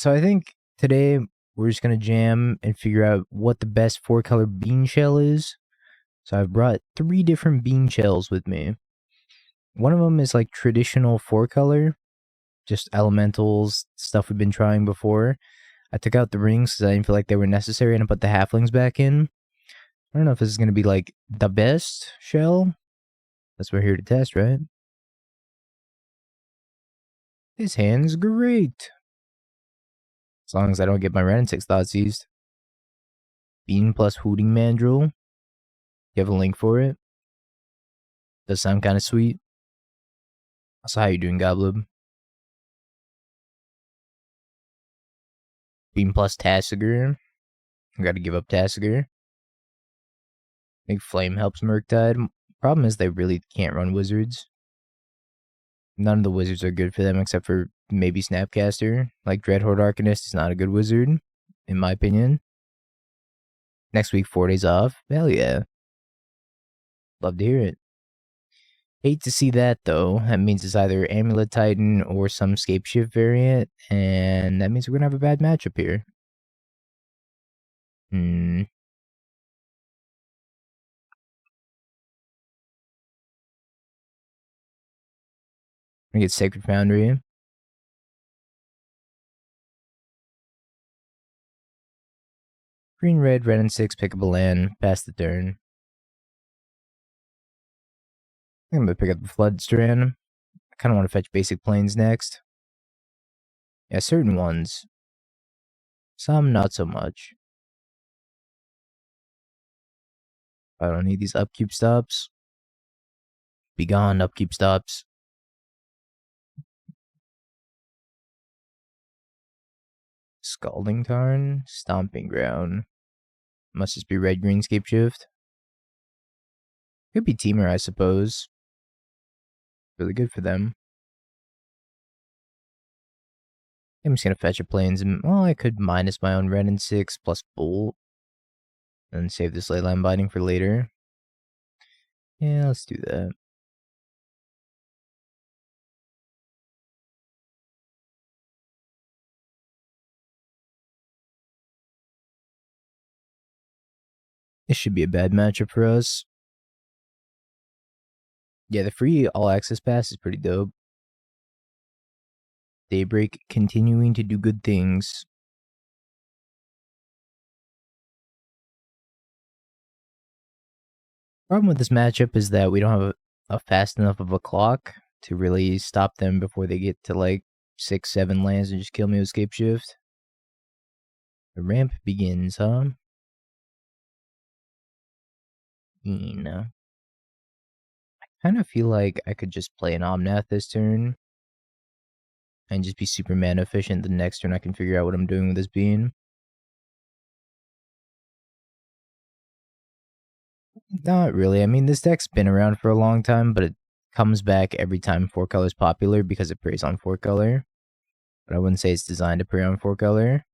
So I think today we're just gonna jam and figure out what the best 4-color bean shell is. So I've brought 3 different bean shells with me. One of them is like traditional 4-color, just elementals, stuff we've been trying before. I took out the rings because I didn't feel like they were necessary, and I put the halflings back in. I don't know if this is gonna be like the best shell. That's what we're here to test, right? This hand's great. As long as I don't get my Wrenn and Six thoughts seized. Bean plus Hooting Mandrill. You have a link for it? Does sound kind of sweet. Also, how you doing, Goblin? Bean plus Tassiger. I gotta give up Tassiger. I think Flame helps Murktide. Problem is they really can't run wizards. None of the wizards are good for them except for maybe Snapcaster. Like Dreadhorde Arcanist is not a good wizard, in my opinion. Next week, 4 days off. Hell yeah. Love to hear it. Hate to see that though. That means it's either Amulet Titan or some Scape Shift variant, and that means we're gonna have a bad matchup here. I get Sacred Foundry. Green, red, Wrenn and Six, pick up a land, pass the turn. I'm gonna pick up the Flooded Strand. I kinda wanna fetch basic planes next. Yeah, certain ones. Some not so much. I don't need these upkeep stops. Be gone, upkeep stops. Scalding Tarn, Stomping Ground. Must just be red green Scape Shift. Could be Teamer, I suppose. Really good for them. I'm just gonna fetch a planes and well, I could minus my own Wrenn and Six plus Bolt. And save this Leyline Binding for later. Yeah, let's do that. This should be a bad matchup for us. Yeah, the free all access pass is pretty dope. Daybreak continuing to do good things. Problem with this matchup is that we don't have a fast enough of a clock to really stop them before they get to like 6, 7 lands and just kill me with Scape Shift. The ramp begins, huh? You know. I kind of feel like I could just play an Omnath this turn and just be super mana efficient. The next turn I can figure out what I'm doing with this bean. Not really. I mean, this deck's been around for a long time, but it comes back every time 4-color is popular because it preys on 4-color. But I wouldn't say it's designed to prey on 4-color.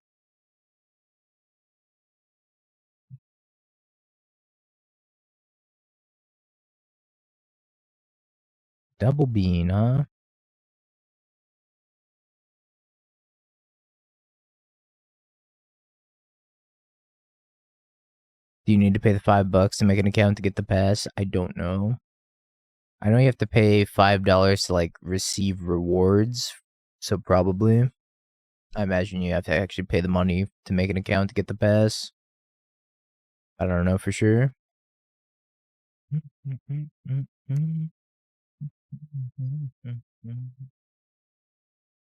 Double bean, huh? Do you need to pay the $5 to make an account to get the pass? I don't know. I know you have to pay $5 to like receive rewards, so probably. I imagine you have to actually pay the money to make an account to get the pass. I don't know for sure.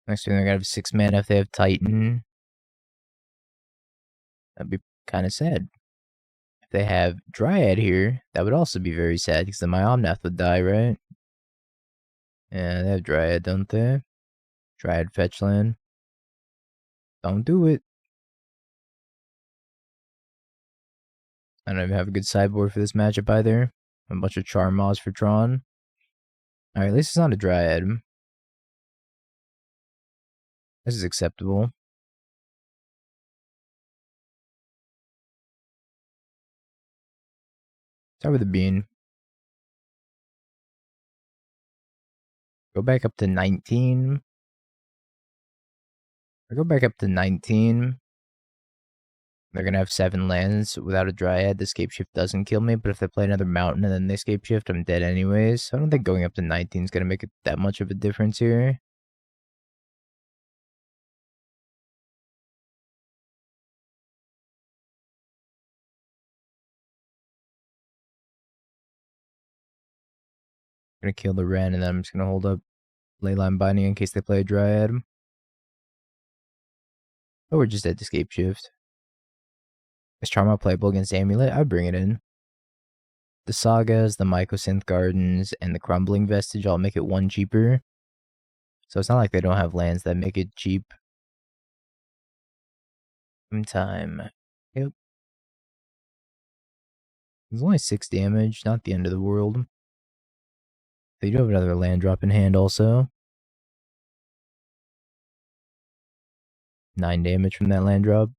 Next turn they're gonna have 6 mana if they have Titan. That'd be kind of sad. If they have Dryad here, that would also be very sad because then my Omnath would die, right? Yeah, they have Dryad, don't they? Dryad fetch land. Don't do it. I don't even have a good sideboard for this matchup either. A bunch of Charmaws for Tron. Alright, at least it's not a Dryad. This is acceptable. Start with a bean. Go back up to 19. I go back up to 19. They're gonna have 7 lands without a Dryad. The Scapeshift doesn't kill me, but if they play another mountain and then they Scapeshift, I'm dead anyways. So I don't think going up to 19 is gonna make it that much of a difference here. Gonna kill the Wrenn, and then I'm just gonna hold up Leyline Binding in case they play a Dryad. Or we're just at the Scapeshift. Is Charmaw playable against Amulet? I'd bring it in. The Sagas, the Mycosynth Gardens, and the Crumbling Vestige all make it 1 cheaper. So it's not like they don't have lands that make it cheap. Time. Yep. There's only 6 damage, not the end of the world. They do have another land drop in hand also. 9 damage from that land drop.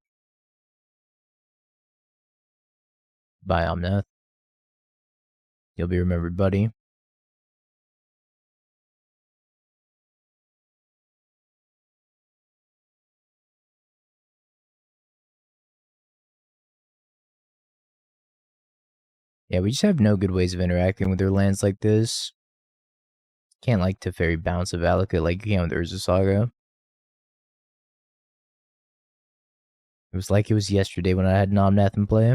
By Omnath. You'll be remembered, buddy. Yeah, we just have no good ways of interacting with their lands like this. Can't like Teferi bounce a Valakut like you can with Urza Saga. It was like it was yesterday when I had an Omnath in play.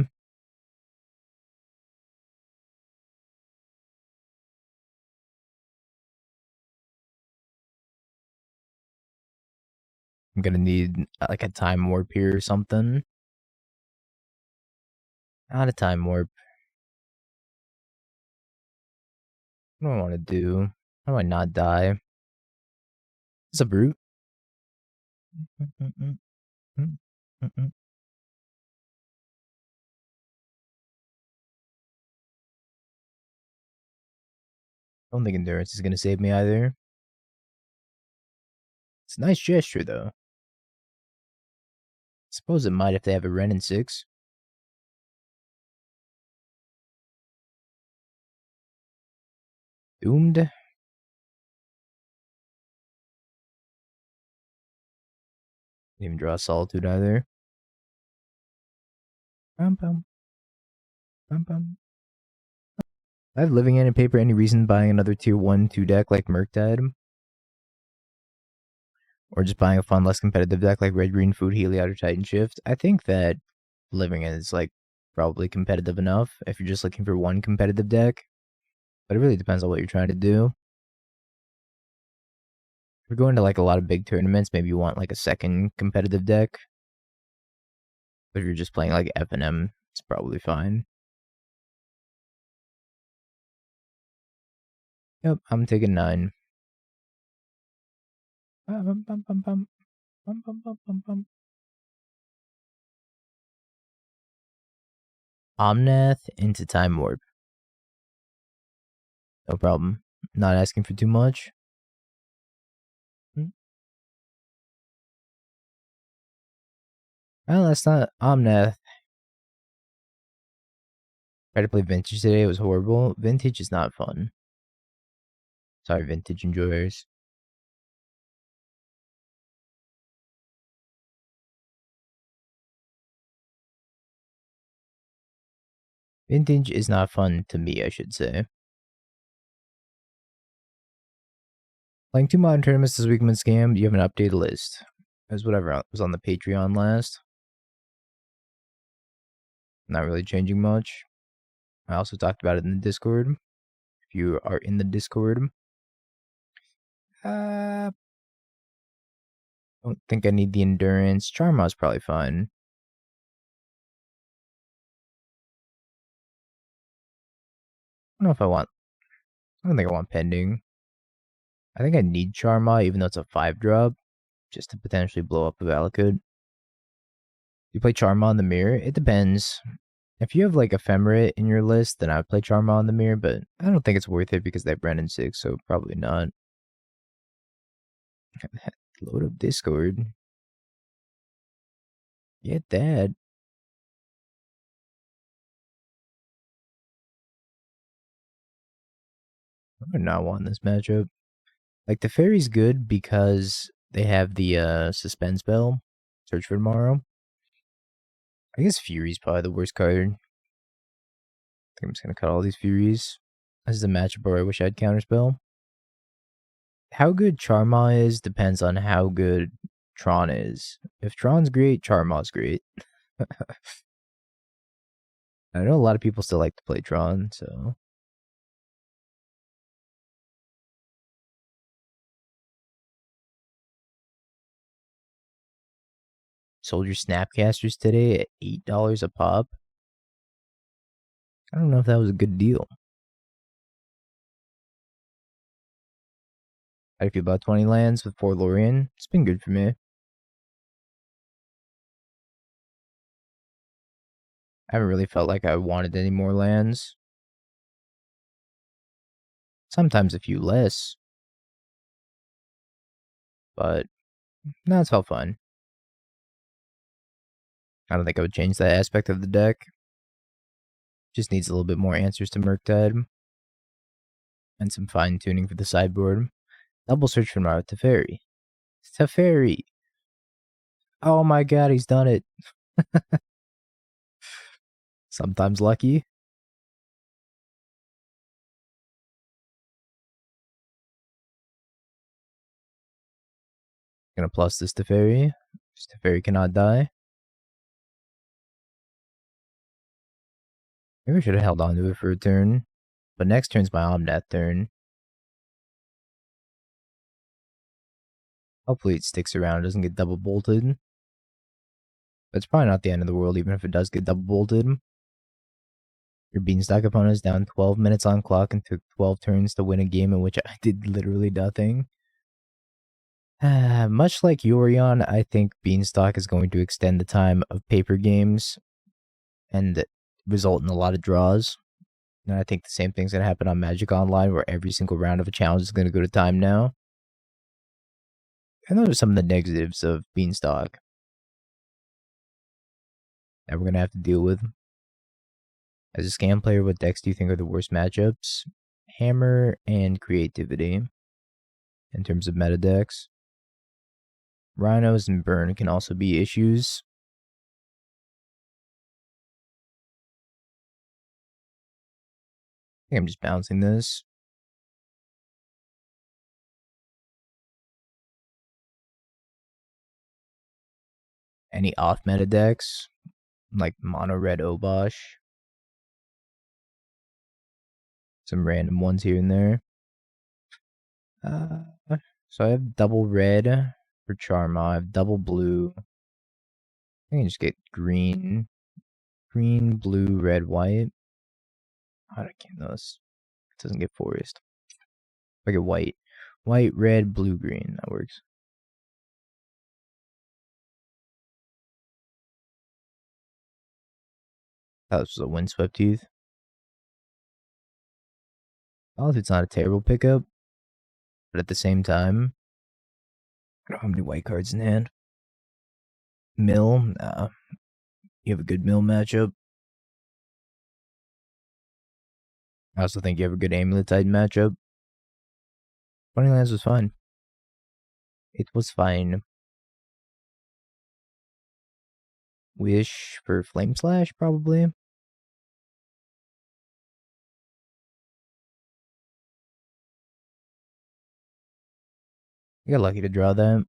I'm gonna need like a Time Warp here or something. Not a Time Warp. What do I want to do? How do I not die? It's a Brute. I don't think Endurance is gonna save me either. It's a nice gesture though. Suppose it might if they have a Wrenn and Six. Doomed. Didn't even draw Solitude either. Bum, bum. Bum, bum. I have Living End and Paper. Any reason buying another tier 1-2 deck like Murktide? Or just buying a fun, less competitive deck like Red Green Food, Heliod, or Titan Shift? I think that Living End is like probably competitive enough if you're just looking for one competitive deck. But it really depends on what you're trying to do. If you're going to like a lot of big tournaments, maybe you want like a second competitive deck. But if you're just playing like F&M, it's probably fine. Yep, I'm taking 9. Omnath into Time Warp. No problem. Not asking for too much. Well, that's not Omnath. Tried to play Vintage today. It was horrible. Vintage is not fun. Sorry, Vintage enjoyers. Vintage is not fun to me, I should say. Playing 2 modern tournaments this week, Scam. You have an updated list. As whatever was on the Patreon last. Not really changing much. I also talked about it in the Discord. If you are in the Discord. Don't think I need the Endurance. Charmaw's probably fine. I don't know if I want. I don't think I want Pending. I think I need Charmaw, even though it's a 5-drop, just to potentially blow up a Valakut. You play Charmaw in the mirror? It depends. If you have like Ephemerate in your list, then I would play Charmaw in the mirror, but I don't think it's worth it because they have Wrenn and Six, so probably not. Load up Discord. Get that. I would not want this matchup. Like, the Fairy's good because they have the suspend spell. Search for tomorrow. I guess Fury's probably the worst card. I think I'm just gonna cut all these Furies. This is a matchup where I wish I had Counterspell. How good Charmaw is depends on how good Tron is. If Tron's great, Charmaw's great. I know a lot of people still like to play Tron, so. Sold your Snapcasters today at $8 a pop. I don't know if that was a good deal. How do you feel about 20 lands with 4 Lorien? It's been good for me. I haven't really felt like I wanted any more lands. Sometimes a few less. But, no, it's felt fun. I don't think I would change that aspect of the deck. Just needs a little bit more answers to Murktide. And some fine-tuning for the sideboard. Double search for tomorrow. Teferi. Teferi! Oh my god, he's done it. Sometimes lucky. Gonna plus this Teferi. Teferi cannot die. Maybe I should have held on to it for a turn. But next turn's my Omnath turn. Hopefully it sticks around, doesn't get double bolted. But it's probably not the end of the world, even if it does get double bolted. Your Beanstalk opponent is down 12 minutes on clock and took 12 turns to win a game in which I did literally nothing. Much like Yorion, I think Beanstalk is going to extend the time of paper games and result in a lot of draws. And I think the same thing's going to happen on Magic Online, where every single round of a challenge is going to go to time now. And those are some of the negatives of Beanstalk that we're going to have to deal with. As a scam player, what decks do you think are the worst matchups? Hammer and Creativity in terms of meta decks. Rhinos and Burn can also be issues. I think I'm just bouncing this. Any off meta decks? Like Mono Red Obosh. Some random ones here and there. So I have double red for Charmaw. I have double blue. I can just get green. Green, blue, red, white. How do I get those? It doesn't get forest. I get white. White, red, blue, green. That works. That was a Windswept Heath. Solitude's not a terrible pickup. But at the same time, I don't have any white cards in hand. Mill, nah. You have a good mill matchup. I also think you have a good Amulet Titan matchup. 20 lands was fine. It was fine. Wish for Flame Slash, probably. I got lucky to draw that. I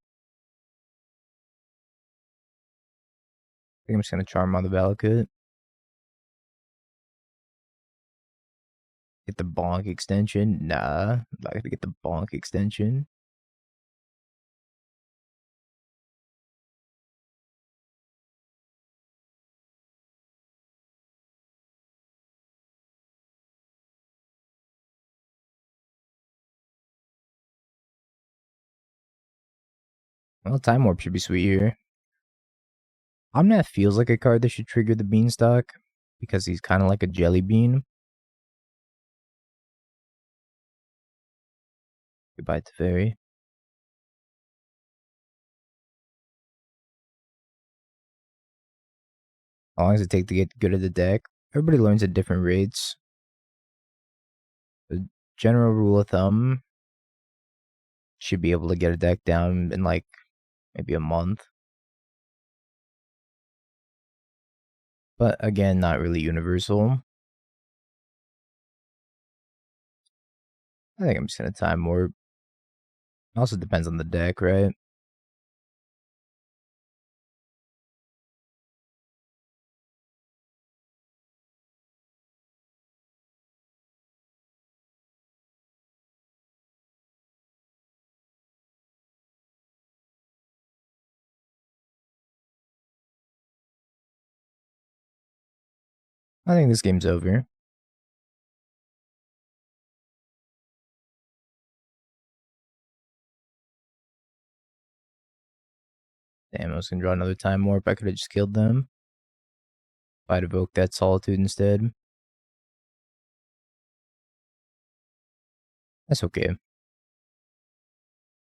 think I'm just gonna Charm on the Valakut. Get the Bonk extension? Nah, I'm not gonna get the Bonk extension. Well, Time Warp should be sweet here. Omnath feels like a card that should trigger the Beanstalk because he's kind of like a jelly bean. Goodbye, Teferi. How long does it take to get good at the deck? Everybody learns at different rates. The general rule of thumb, should be able to get a deck down in like maybe a month. But again, not really universal. I think I'm just gonna Time Warp. Also depends on the deck, right? I think this game's over. Damn, I was gonna draw another Time Warp. I could have just killed them. If I'd evoked that Solitude instead. That's okay.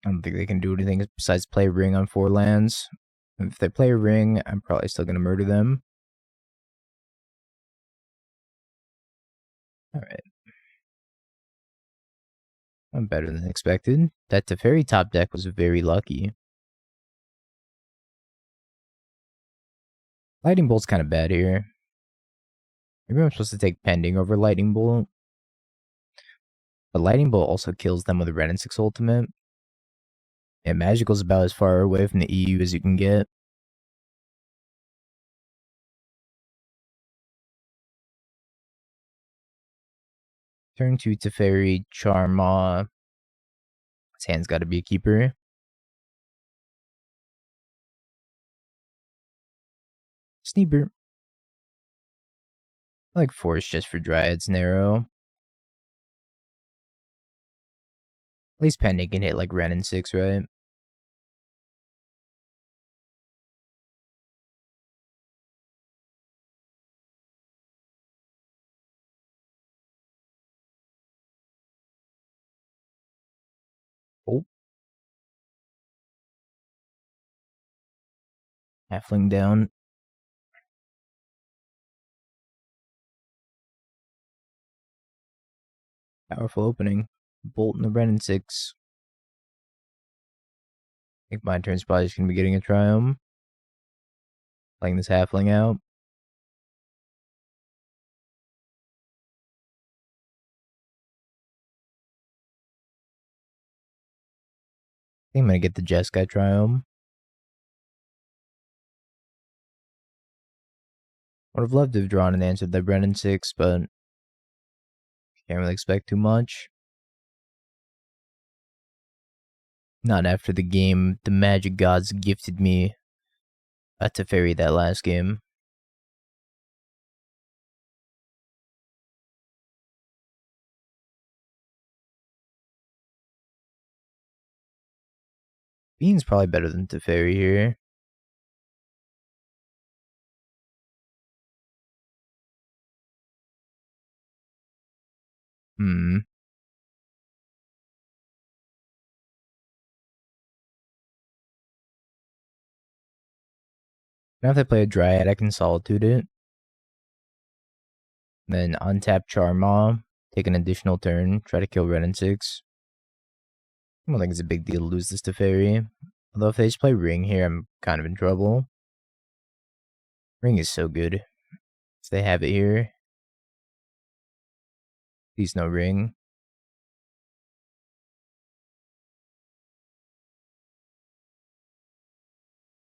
I don't think they can do anything besides play Ring on 4 lands. If they play a Ring, I'm probably still gonna murder them. Alright. I'm better than expected. That Teferi top deck was very lucky. Lightning Bolt's kind of bad here. Maybe I'm supposed to take Pending over Lightning Bolt. But Lightning Bolt also kills them with a Wrenn and Six ultimate. And Magical's about as far away from the EU as you can get. Turn 2 Teferi, Charmaw. His hand's got to be a keeper. Sneeper. I like Force just for Dryads narrow. At least Pending can hit like Wrenn and Six, right? Oh. Halfling down. Powerful opening. Bolt and the Wrenn and Six. I think my turn's probably just going to be getting a Triome. Playing this Halfling out. I think I'm going to get the Jeskai Triome. Would have loved to have drawn and answered the Wrenn and Six, but can't really expect too much. Not after the game the Magic Gods gifted me a Teferi that last game. Bean's probably better than Teferi here. Now if I play a Dryad, I can Solitude it. Then untap Charmaw, take an additional turn, try to kill Wrenn and Six. I don't think it's a big deal to lose this Teferi. Although if they just play Ring here, I'm kind of in trouble. Ring is so good. If they have it here. Please no Ring.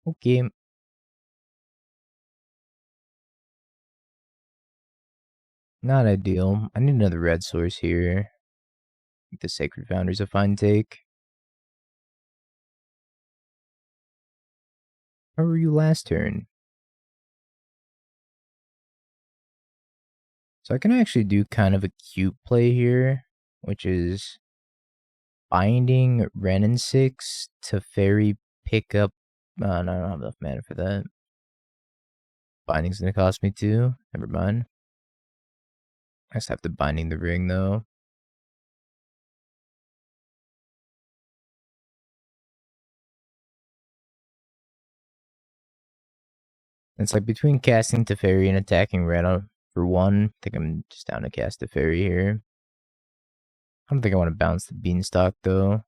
Okay. Not ideal. I need another red source here. I think the Sacred Foundry is a fine take. Where were you last turn? So I can actually do kind of a cute play here, which is Binding Wrenn and Six, Teferi pick up. No, I don't have enough mana for that. Binding's gonna cost me 2. Never mind. I just have to Binding the Ring though. It's like between casting Teferi and attacking Red for 1. I think I'm just down to cast Teferi here. I don't think I want to bounce the Beanstalk though.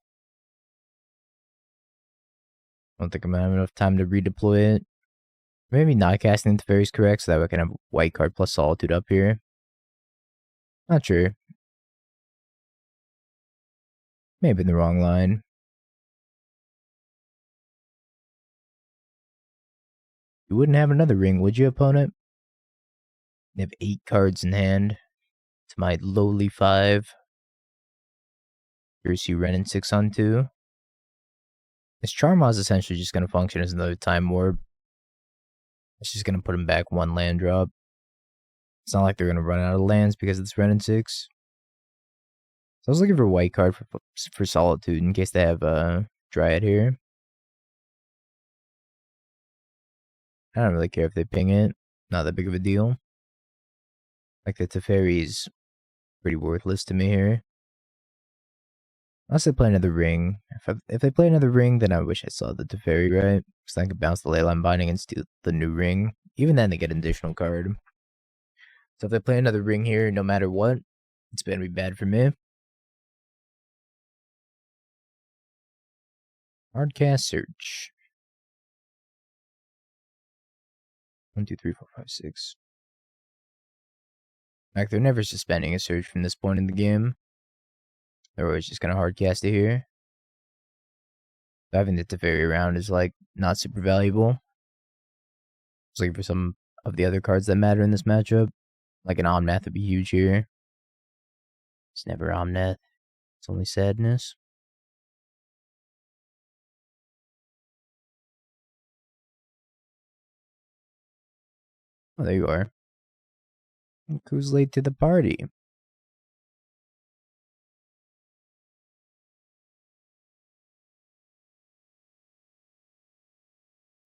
I don't think I'm gonna have enough time to redeploy it. Maybe not casting the Teferi's correct, so that way I can have white card plus Solitude up here. Not sure. Maybe in the wrong line. You wouldn't have another ring, would you, opponent? You have 8 cards in hand. To my lowly 5. Here's you Wrenn and 6 on 2. This Charmaw is essentially just going to function as another Time Warp. It's just going to put him back 1 land drop. It's not like they're going to run out of lands because of this Wrenn and 6. So I was looking for a white card for Solitude in case they have a Dryad here. I don't really care if they ping it. Not that big of a deal. Like the Teferi's pretty worthless to me here. Unless they play another ring. If they play another ring, then I wish I saw the Teferi, right? Because then I could bounce the Leyline Binding and steal the new ring. Even then, they get an additional card. So if they play another ring here, no matter what, it's going to be bad for me. Hardcast Search. 1, 2, 3, 4, 5, 6. Like, they're never suspending a search from this point in the game. They're always just going to hardcast it here. Having the Teferi around is, like, not super valuable. I was looking for some of the other cards that matter in this matchup. Like an Omnath would be huge here. It's never Omnath. It's only sadness. Oh, there you are. Look who's late to the party.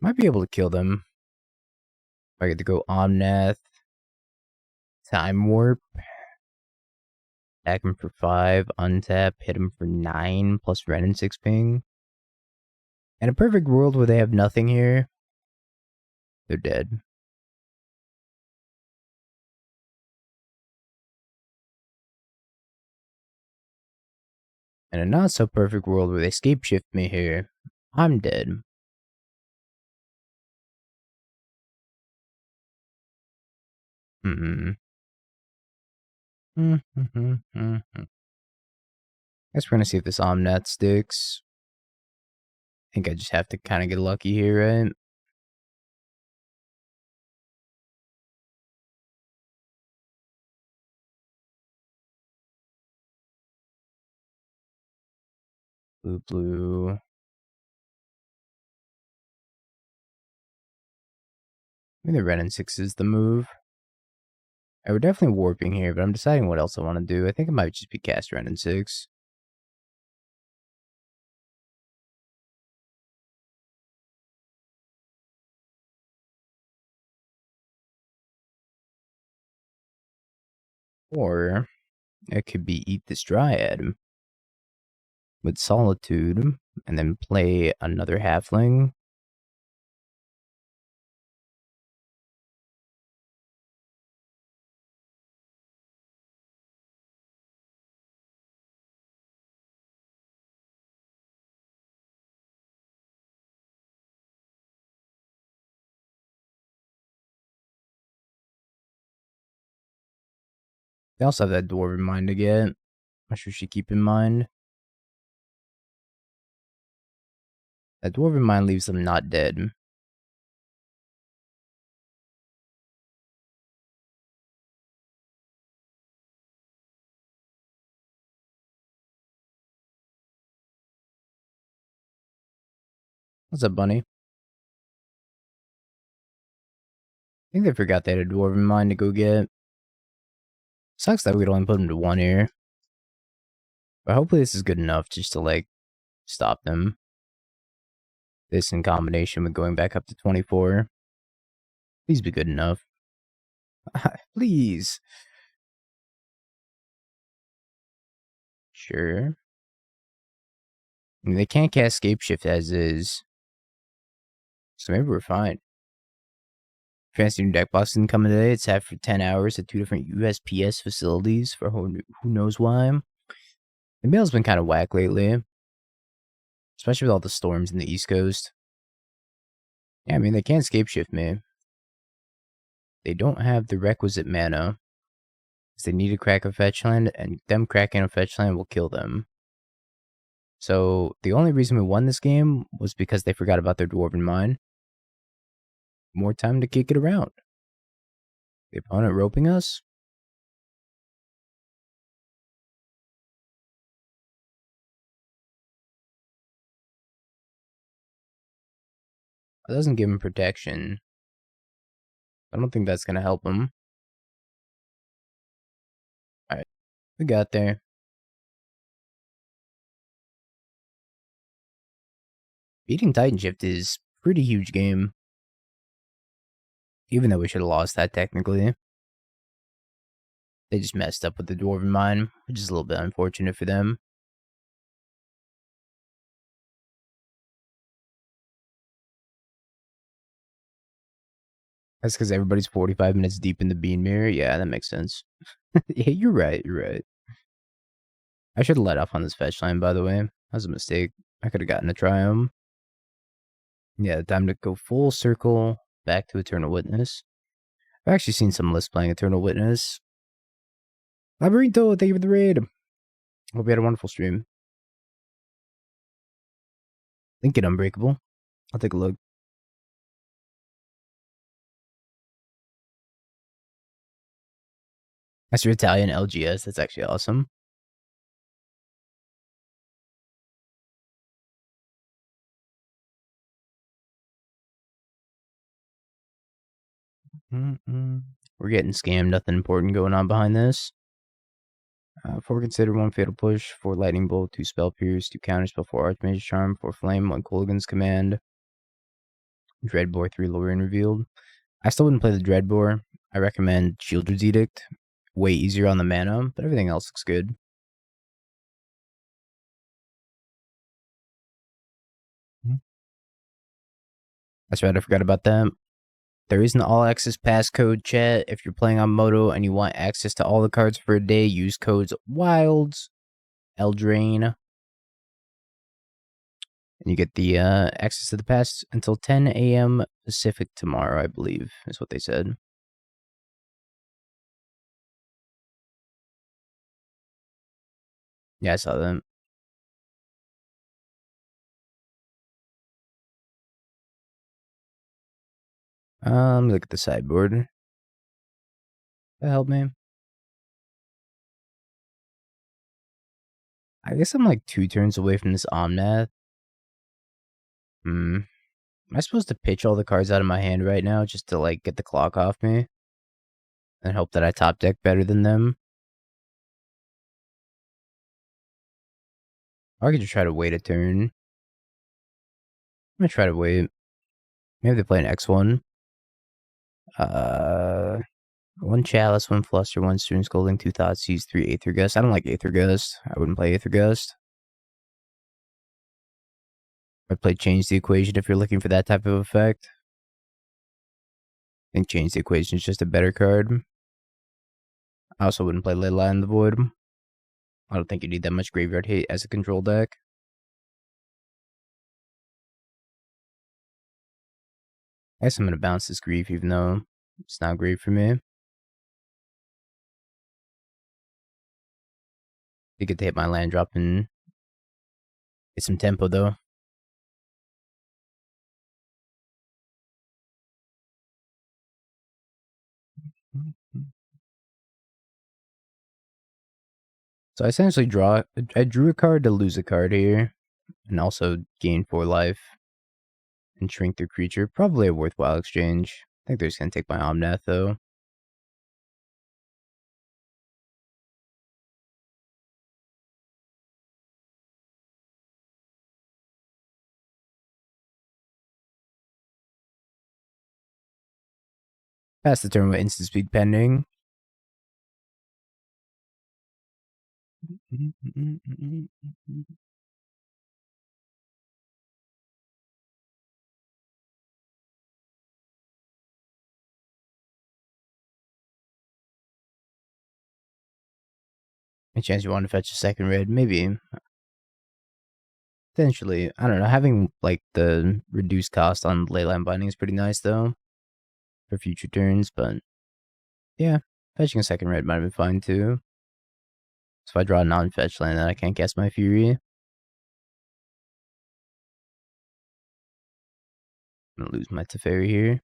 Might be able to kill them. If I get to go Omnath. Time Warp. Attack him for 5. Untap. Hit him for 9. Plus Wrenn and 6 ping. In a perfect world where they have nothing here, they're dead. In a not so perfect world where they escape shift me here, I'm dead. Guess we're gonna see if this Omnath sticks. I think I just have to kind of get lucky here, right? Blue, blue. Maybe the Wrenn and 6 is the move. We're definitely warping here, but I'm deciding what else I want to do. I think it might just be cast Wrenn and 6. Or it could be eat this Dryad with Solitude and then play another Halfling. They also have that Dwarven Mine to get. I'm sure she keep in mind. That Dwarven Mine leaves them not dead. What's up, Bunny? I think they forgot they had a Dwarven Mine to go get. Sucks that we'd only put them to 1 here. But hopefully this is good enough just to, like, stop them. This in combination with going back up to 24. Please be good enough. Please. Sure. I mean, they can't cast Scape Shift as is. So maybe we're fine. Fancy new deck box didn't come in today. It's had for 10 hours at 2 different USPS facilities for who knows why. The mail's been kind of whack lately. Especially with all the storms in the East Coast. Yeah, I mean, they can't scape shift me. They don't have the requisite mana. They need to crack a fetch land, and them cracking a fetch land will kill them. So the only reason we won this game was because they forgot about their Dwarven Mine. More time to kick it around. The opponent roping us. It doesn't give him protection. I don't think that's going to help him. Alright, we got there. Beating Titan Shift is a pretty huge game. Even though we should have lost that technically. They just messed up with the Dwarven Mine, which is a little bit unfortunate for them. That's because everybody's 45 minutes deep in the Bean Mirror. Yeah, that makes sense. Yeah, you're right. You're right. I should have let off on this fetch line, by the way. That was a mistake. I could have gotten a Triome. Yeah, time to go full circle back to Eternal Witness. I've actually seen some lists playing Eternal Witness. Labyrinto, thank you for the raid. Hope you had a wonderful stream. Link it Unbreakable. I'll take a look. That's your Italian LGS. That's actually awesome. We're getting scammed. Nothing important going on behind this. 4 Consider, 1 Fatal Push, 4 Lightning Bolt, 2 Spell Pierce, 2 Counterspell, 4 Archmage's Charm, 4 Flame, 1 Kolaghan's Command. Dreadbore, 3 Lorien Revealed. I still wouldn't play the Dreadbore. I recommend Shieldred's Edict. Way easier on the mana, but everything else looks good. That's right, I forgot about that. There is an all-access passcode, chat. If you're playing on Moto and you want access to all the cards for a day, use codes WILDS, Eldraine, and you get the access to the pass until 10 a.m. Pacific tomorrow, I believe, is what they said. Yeah, I saw that. Look at the sideboard. That help me. I guess I'm like 2 turns away from this Omnath. Am I supposed to pitch all the cards out of my hand right now just to like get the clock off me? And hope that I top deck better than them? Or I could just try to wait a turn. I'm gonna try to wait. Maybe they play an X1. 1 Chalice, 1 Fluster, 1 Stern Scolding, 2 Thoughtseize, 3 Aether Gust. I don't like Aether Gust. I wouldn't play Aether Gust. I'd play Change the Equation if you're looking for that type of effect. I think Change the Equation is just a better card. I also wouldn't play Leyline Void. I don't think you need that much graveyard hate as a control deck. I guess I'm gonna bounce this Grief even though it's not great for me. You get to hit my land drop and get some tempo though. So I essentially I drew a card to lose a card here, and also gain 4 life, and shrink their creature. Probably a worthwhile exchange. I think they're just gonna take my Omnath though. Pass the turn with instant speed pending. Any chance you want to fetch a second red? Maybe. Potentially. I don't know. Having, like, the reduced cost on Leyline Binding is pretty nice, though, for future turns, but yeah, fetching a second red might have been fine, too. So if I draw a non-fetch land, then I can't cast my Fury. I'm gonna lose my Teferi here.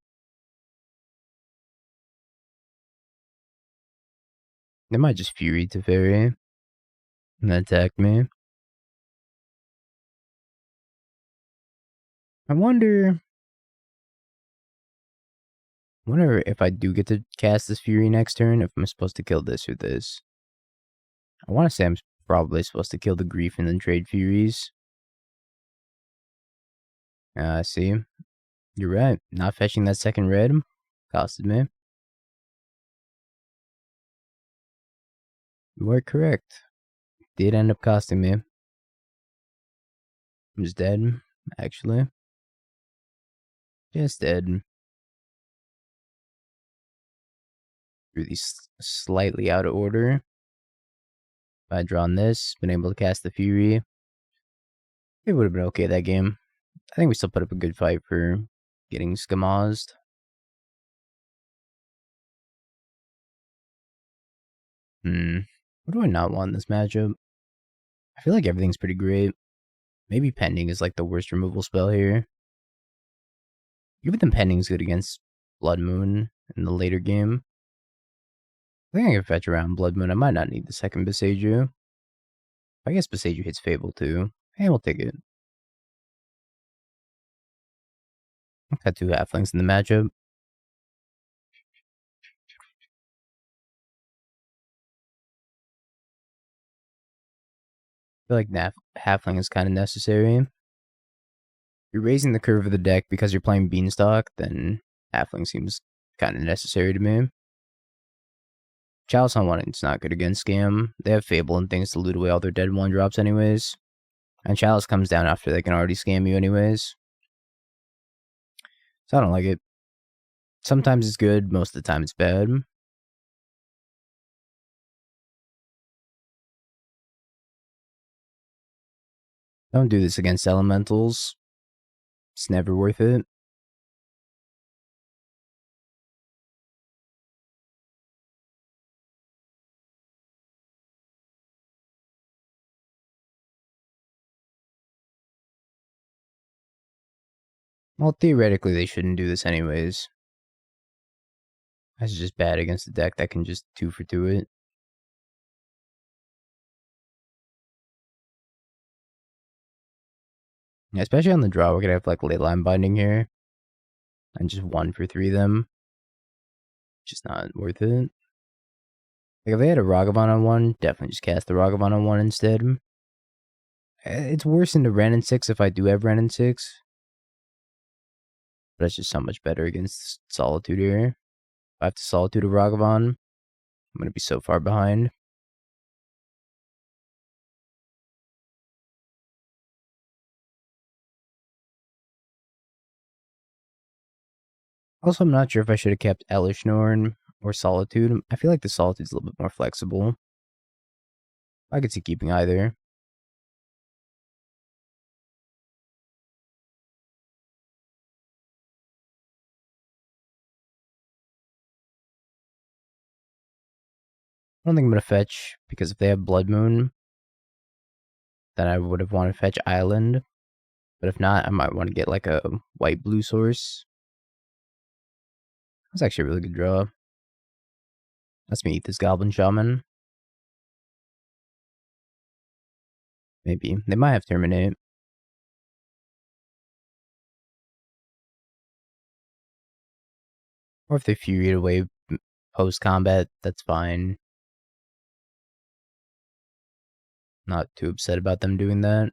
They might just Fury Teferi and then attack me. I wonder if I do get to cast this Fury next turn, if I'm supposed to kill this or this. I want to say I'm probably supposed to kill the Grief and then trade Furies. I see. You're right. Not fetching that second red costed me. You are correct. Did end up costing me. I'm just dead, actually. Just dead. Really slightly out of order. If I had drawn this, been able to cast the Fury, it would have been okay that game. I think we still put up a good fight for getting Skamazed. What do I not want in this matchup? I feel like everything's pretty great. Maybe Pending is like the worst removal spell here. Even the Pending's good against Blood Moon in the later game. I think I can fetch around Blood Moon. I might not need the second Boseiju. I guess Boseiju hits Fable too. Hey, we'll take it. I've got 2 halflings in the matchup. I feel like halfling is kind of necessary. You're raising the curve of the deck because you're playing Beanstalk, then halfling seems kind of necessary to me. Chalice on 1, it's not good against Scam. They have Fable and things to loot away all their dead 1-drops anyways. And Chalice comes down after they can already scam you anyways. So I don't like it. Sometimes it's good, most of the time it's bad. Don't do this against elementals. It's never worth it. Well, theoretically, they shouldn't do this anyways. That's just bad against a deck that can just 2 for 2 it. Yeah, especially on the draw, we're gonna have like Leyline Binding here. And just 1 for 3 them. Just not worth it. Like if they had a Ragavan on 1, definitely just cast the Ragavan on 1 instead. It's worse than the Wrenn and Six if I do have Wrenn and Six. But it's just so much better against Solitude here. If I have to Solitude a Ragavan, I'm gonna be so far behind. Also, I'm not sure if I should have kept Elesh Norn or Solitude. I feel like the Solitude's a little bit more flexible. I could see keeping either. I don't think I'm going to fetch, because if they have Blood Moon, then I would have wanted to fetch Island. But if not, I might want to get like a white-blue source. That's actually a really good draw. Let's me eat this Goblin Shaman. Maybe. They might have Terminate. Or if they Fury it away post-combat, that's fine. Not too upset about them doing that.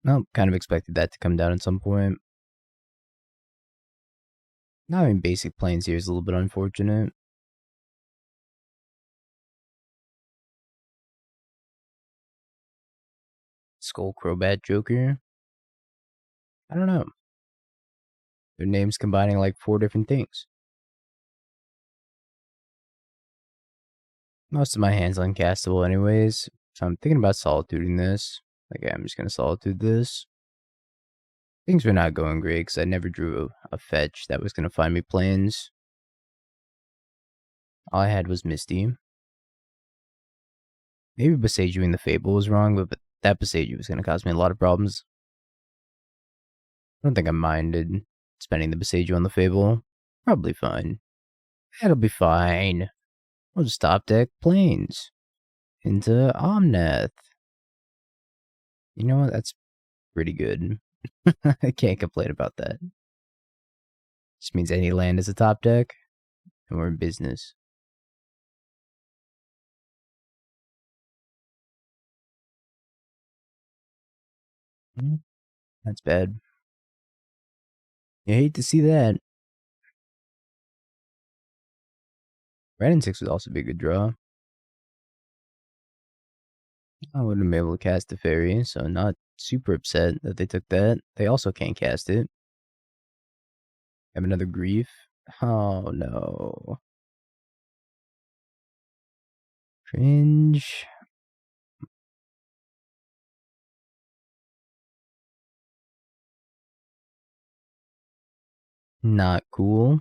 Well, kind of expected that to come down at some point. Not having basic planes here is a little bit unfortunate. Skull Crobat Joker. I don't know. Their names combining like 4 different things. Most of my hand's uncastable anyways, so I'm thinking about solituding this. Okay, I'm just gonna solitude this. Things were not going great because I never drew a fetch that was gonna find me planes. All I had was Misty. Maybe Boseiju in the Fable was wrong, but that Boseiju was gonna cause me a lot of problems. I don't think I minded spending the Boseiju on the Fable. Probably fine. It'll be fine. We'll just top deck planes into Omnath. You know what? That's pretty good. I can't complain about that. Just means any land is a top deck, and we're in business. That's bad. You hate to see that. Wrenn and Six would also be a good draw. I wouldn't have been able to cast Teferi, so not super upset that they took that. They also can't cast it. Have another grief. Oh no. Cringe. Not cool.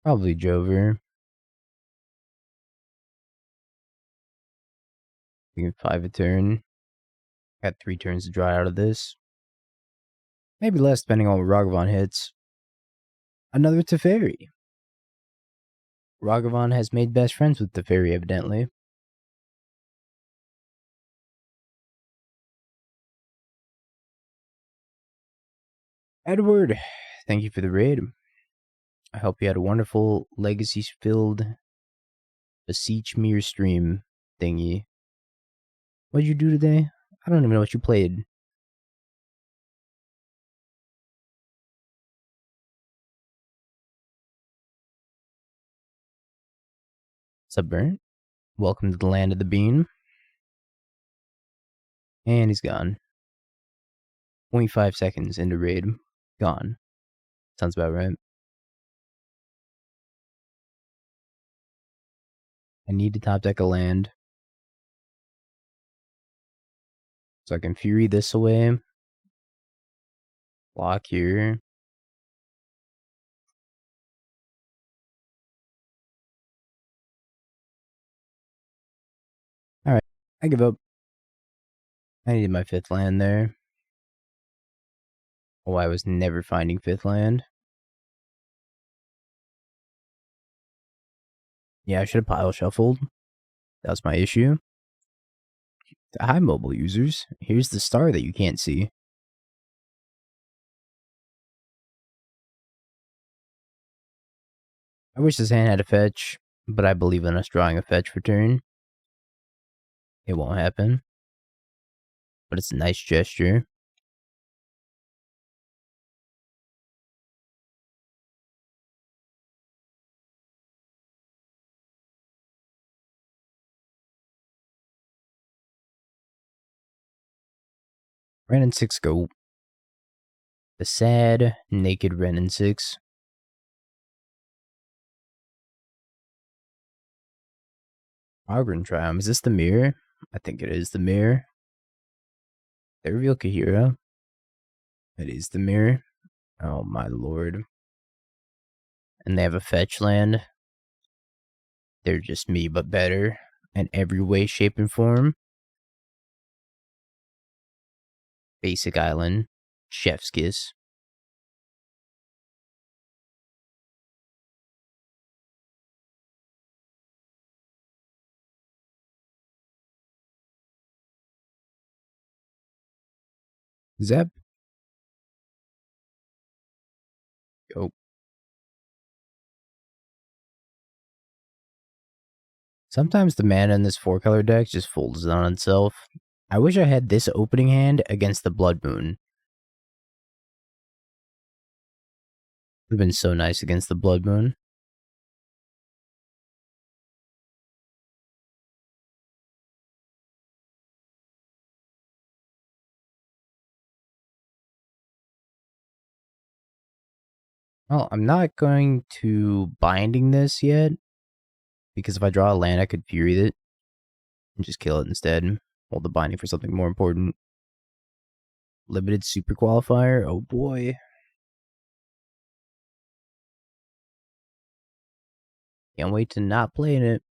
Probably Jover. We can 5 a turn. Got 3 turns to draw out of this. Maybe less depending on what Ragavan hits. Another Teferi. Ragavan has made best friends with Teferi, evidently. Edward, thank you for the raid. I hope you had a wonderful legacy-filled Beseech Mirror stream thingy. What'd you do today? I don't even know what you played. What's up, Burnt? Welcome to the land of the bean. And he's gone. 0.5 seconds into raid. Gone. Sounds about right. I need to top deck a land. So I can Fury this away. Block here. Alright, I give up. I needed my 5th land there. Oh, I was never finding 5th land. Yeah, I should have pile shuffled. That was my issue. Hi, mobile users. Here's the star that you can't see. I wish this hand had a fetch, but I believe in us drawing a fetch for turn. It won't happen. But it's a nice gesture. Wrenn and Six go. The sad, naked Wrenn and Six. Raugrin Triome. Is this the mirror? I think it is the mirror. They reveal Kahira. It is the mirror. Oh my lord. And they have a fetch land. They're just me, but better. In every way, shape, and form. Basic Island. Chef's Kiss. Zep. Yo. Sometimes the mana in this 4-color deck just folds on itself. I wish I had this opening hand against the Blood Moon. Would have been so nice against the Blood Moon. Well, I'm not going to binding this yet, because if I draw a land, I could Fury it and just kill it instead. Hold the binding for something more important. Limited Super Qualifier? Oh boy. Can't wait to not play in it.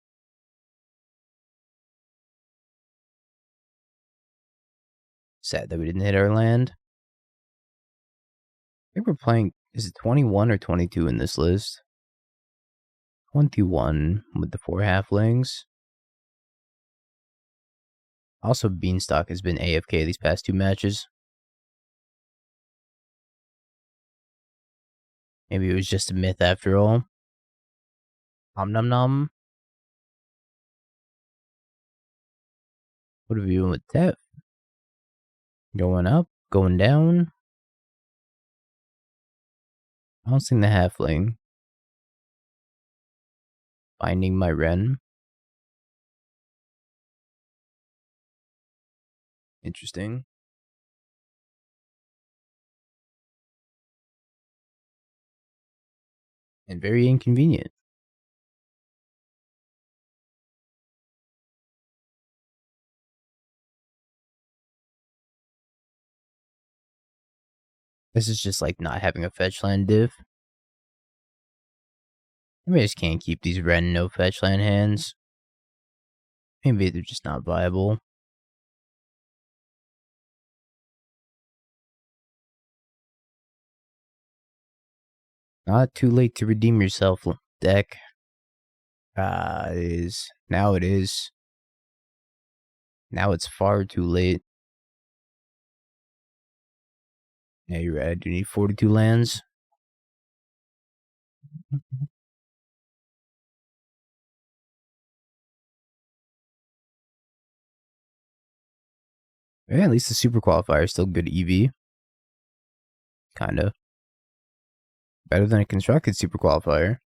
Sad that we didn't hit our land. I think we're playing, is it 21 or 22 in this list? 21 with the 4 halflings. Also, Beanstalk has been AFK these past 2 matches. Maybe it was just a myth after all. Om nom nom. What are we doing with Tef? Going up? Going down? I don't see the halfling. Finding my Wrenn. Interesting. And very inconvenient. This is just like not having a fetch land diff. Maybe I just can't keep these Wrenn no fetch land hands. Maybe they're just not viable. Not too late to redeem yourself, deck. It is. Now it is. Now it's far too late. Yeah, you're right. I do need 42 lands. Yeah, at least the super qualifier is still good EV. Kinda. Better than a constructed super qualifier.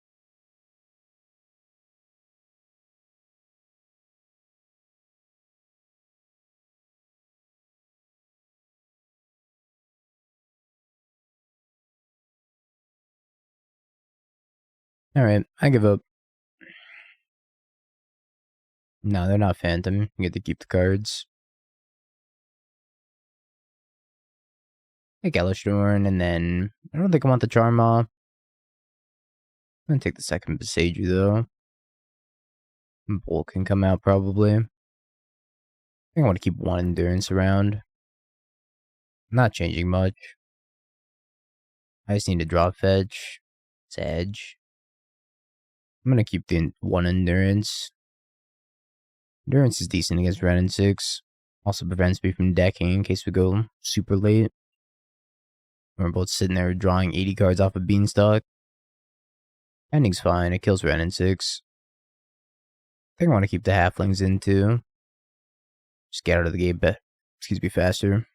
Alright, I give up. No, they're not Phantom. You get to keep the cards. Take Elesh Norn, and then I don't think I want the Charmaw. I'm gonna take the second Boseiju though. Bolt can come out probably. I think I want to keep 1 endurance around. Not changing much. I just need to draw fetch. It's edge. I'm gonna keep the 1 endurance. Endurance is decent against Wrenn and Six. Also prevents me from decking in case we go super late. We're both sitting there drawing 80 cards off of Beanstalk. Ending's fine. It kills Wrenn and Six. I think I want to keep the halflings in too. Just get out of the game faster.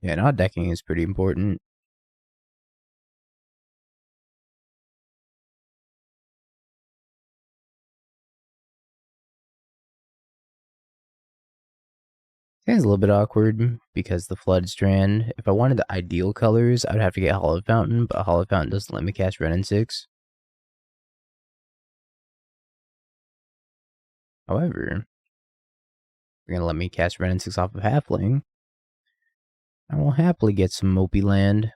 Yeah, not decking is pretty important. It's a little bit awkward because the Flooded Strand, if I wanted the ideal colors, I'd have to get Hallowed Fountain, but Hallowed Fountain doesn't let me cast Wrenn and Six. However, if you're going to let me cast Wrenn and Six off of Halfling, I will happily get some Mopey land.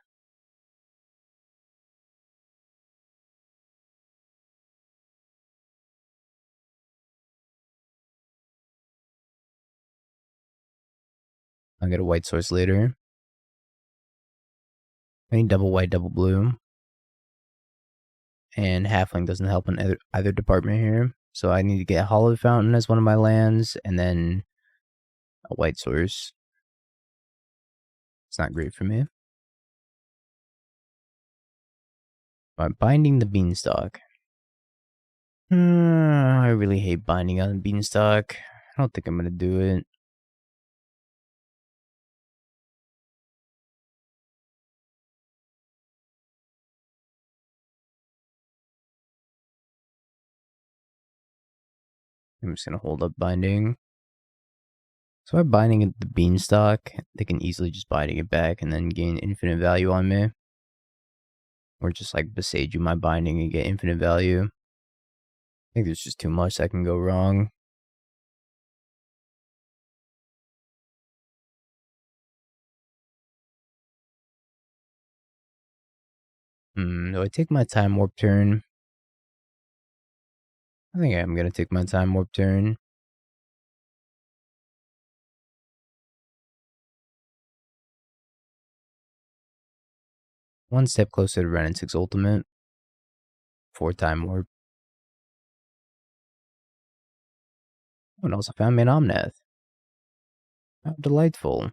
I'll get a white source later. I need double white, double blue. And Halfling doesn't help in either department here. So I need to get Hallowed Fountain as one of my lands, and then a white source. It's not great for me. I'm binding the Beanstalk. I really hate binding on Beanstalk. I don't think I'm gonna do it. I'm just gonna hold up binding. So by binding at the Beanstalk, they can easily just binding it back and then gain infinite value on me. Or just like Boseiju my binding and get infinite value. I think there's just too much that can go wrong. Do I take my time warp turn? I think I'm gonna take my time warp turn. One step closer to Wrenn and Six ultimate. 4 time warp. Oh, and also found me an Omnath. How delightful.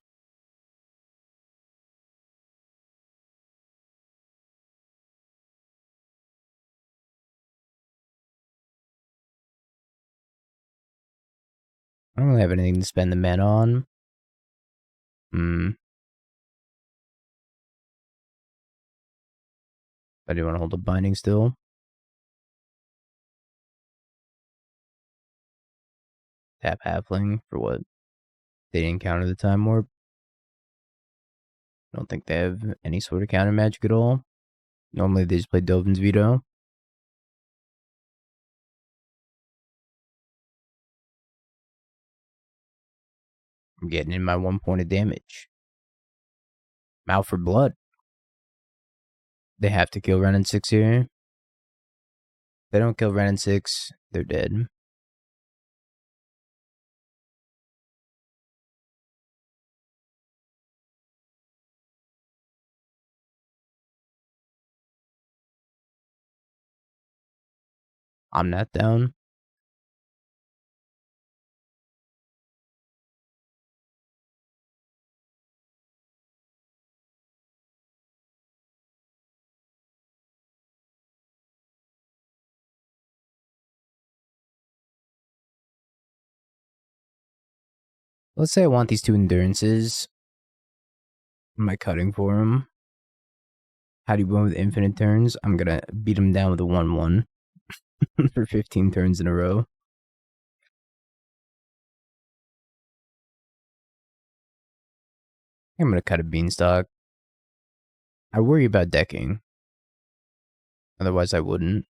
I don't really have anything to spend the mana on. I do want to hold up binding still. Tap Halfling for what? They didn't counter the time warp. I don't think they have any sort of counter magic at all. Normally they just play Dovin's Veto. I'm getting in my 1 point of damage. I'm out for blood. They have to kill Wrenn and Six here. If they don't kill Wrenn and Six, they're dead. I'm not down. Let's say I want these 2 endurances. Am I cutting for them? How do you win with infinite turns? I'm gonna beat them down with a 1-1 for 15 turns in a row. I'm gonna cut a Beanstalk. I worry about decking. Otherwise I wouldn't.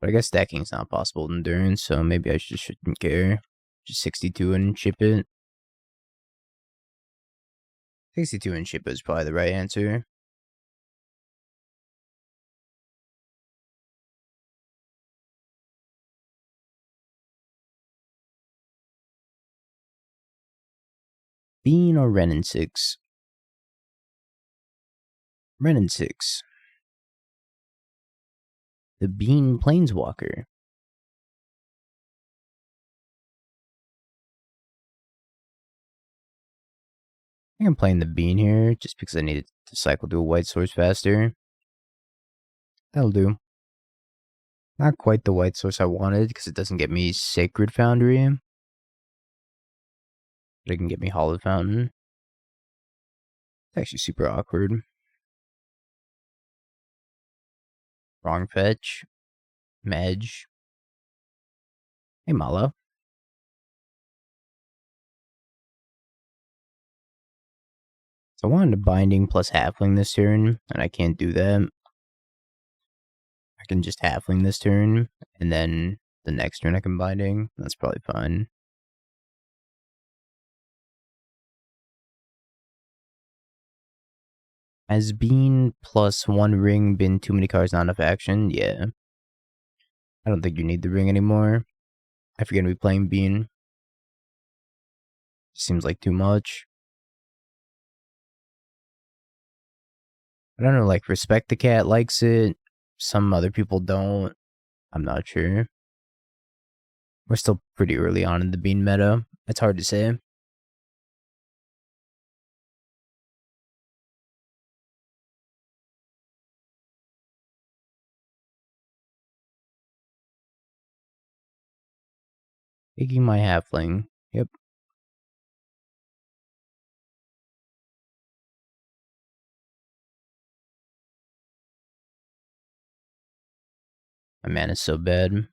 But I guess decking's not possible with endurance, so maybe I just shouldn't care. Just 62 and ship it. 62 and ship is probably the right answer. Bean or Wrenn and Six? Wrenn and Six. The Bean Planeswalker. I think I'm playing the Bean here just because I needed to cycle to a white source faster. That'll do. Not quite the white source I wanted because it doesn't get me Sacred Foundry. But it can get me Hallowed Fountain. It's actually super awkward. Wrong fetch. Medge. Hey, Mala. So I wanted a binding plus halfling this turn, and I can't do that. I can just halfling this turn, and then the next turn I can binding. That's probably fine. Has Bean plus 1 ring been too many cards not enough action? Yeah. I don't think you need the ring anymore. If you're going to be playing Bean. Seems like too much. I don't know, like, Respect the Cat likes it. Some other people don't. I'm not sure. We're still pretty early on in the Bean meta. It's hard to say. Taking my halfling. Yep. My mana's so bad.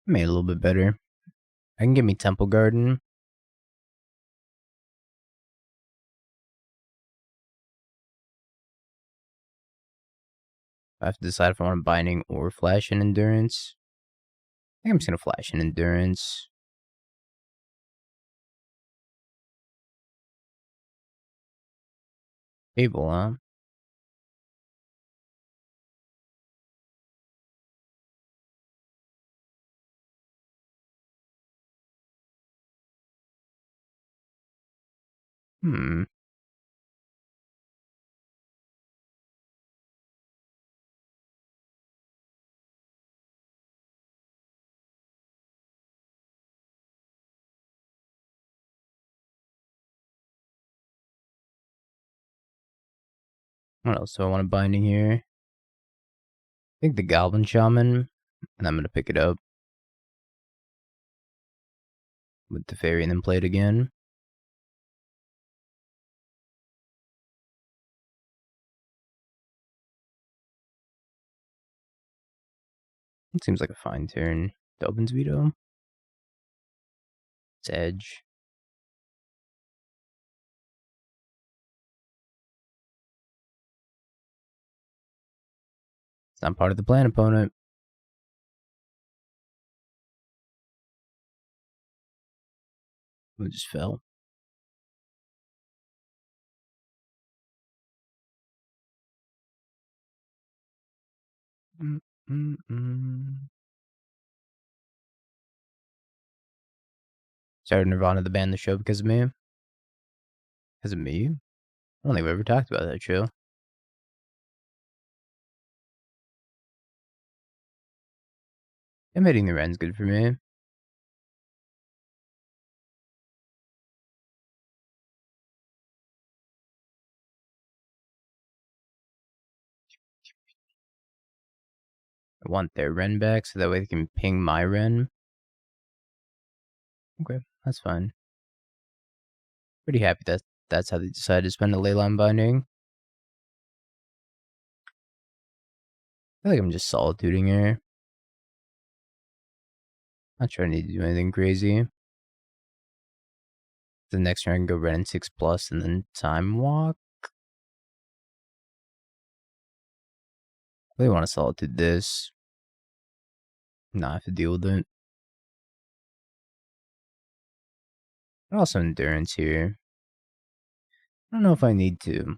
Made a little bit better. I can get me Temple Garden. I have to decide if I want Binding or Flash and Endurance. I think I'm just gonna Flash and Endurance. Able, huh? Hmm. What else do I want a Binding here? I think the Goblin Shaman, and I'm gonna pick it up with Teferi and then play it again. It seems like a fine turn. Dobbin's Veto. It's Edge. It's not part of the plan, opponent. It just fell. Sorry, Nirvana to ban the show because of me. Because of me? I don't think we ever talked about that show. I'm hitting the Wren's good for me. I want their Wrenn back so that way they can ping my Wrenn. Okay, that's fine. Pretty happy that that's how they decided to spend a Leyline Binding. I feel like I'm just solituding here. Not sure I need to do anything crazy. The next turn I can go Wrenn and 6 plus and then Time Walk. I really want to Solitude this. Not have to deal with it. Also Endurance here. I don't know if I need to.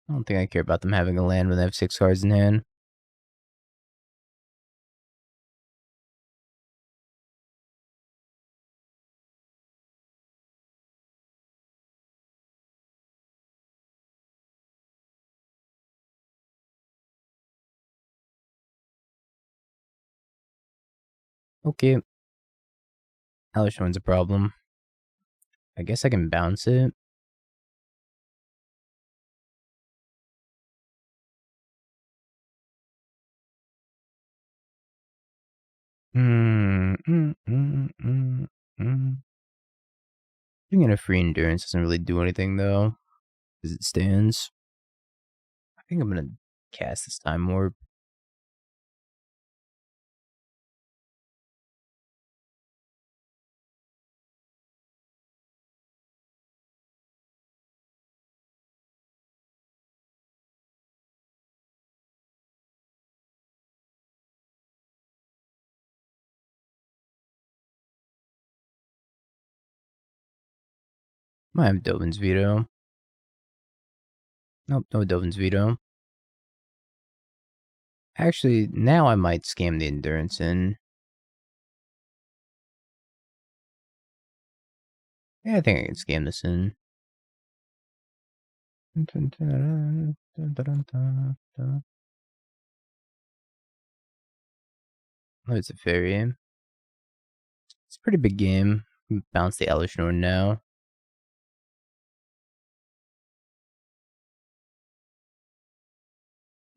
I don't think I care about them having a land when they have 6 cards in hand. Okay. Elesh one's a problem. I guess I can bounce it. Getting a free endurance doesn't really do anything though, as it stands. I think I'm gonna cast this Time Warp. Might have Dovin's Veto. Nope, no Dovin's Veto. Actually, now I might scam the endurance in. Yeah, I think I can scam this in. Oh, it's a fairy. It's a pretty big game. Bounce the Elesh Norn now.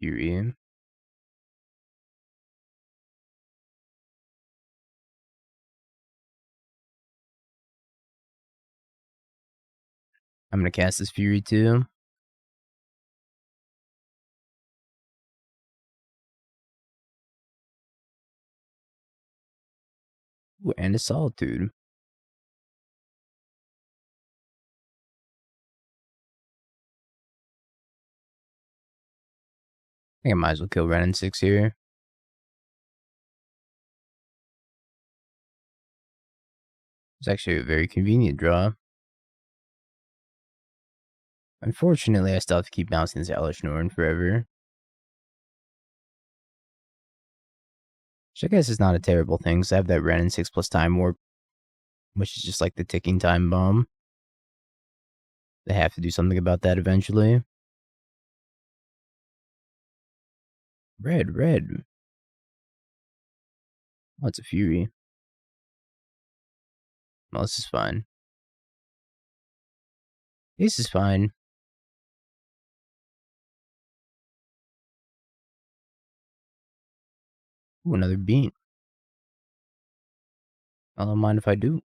Fury. I'm gonna cast this Fury too. Ooh, and a Solitude. I think I might as well kill Wrenn and Six here. It's actually a very convenient draw. Unfortunately, I still have to keep bouncing this Elesh Norn forever. Which I guess is not a terrible thing, because I have that Wrenn and 6 plus Time Warp, which is just like the ticking time bomb. They have to do something about that eventually. Red, red. Oh, it's a Fury. Well, this is fine. This is fine. Ooh, another Bean. I don't mind if I do.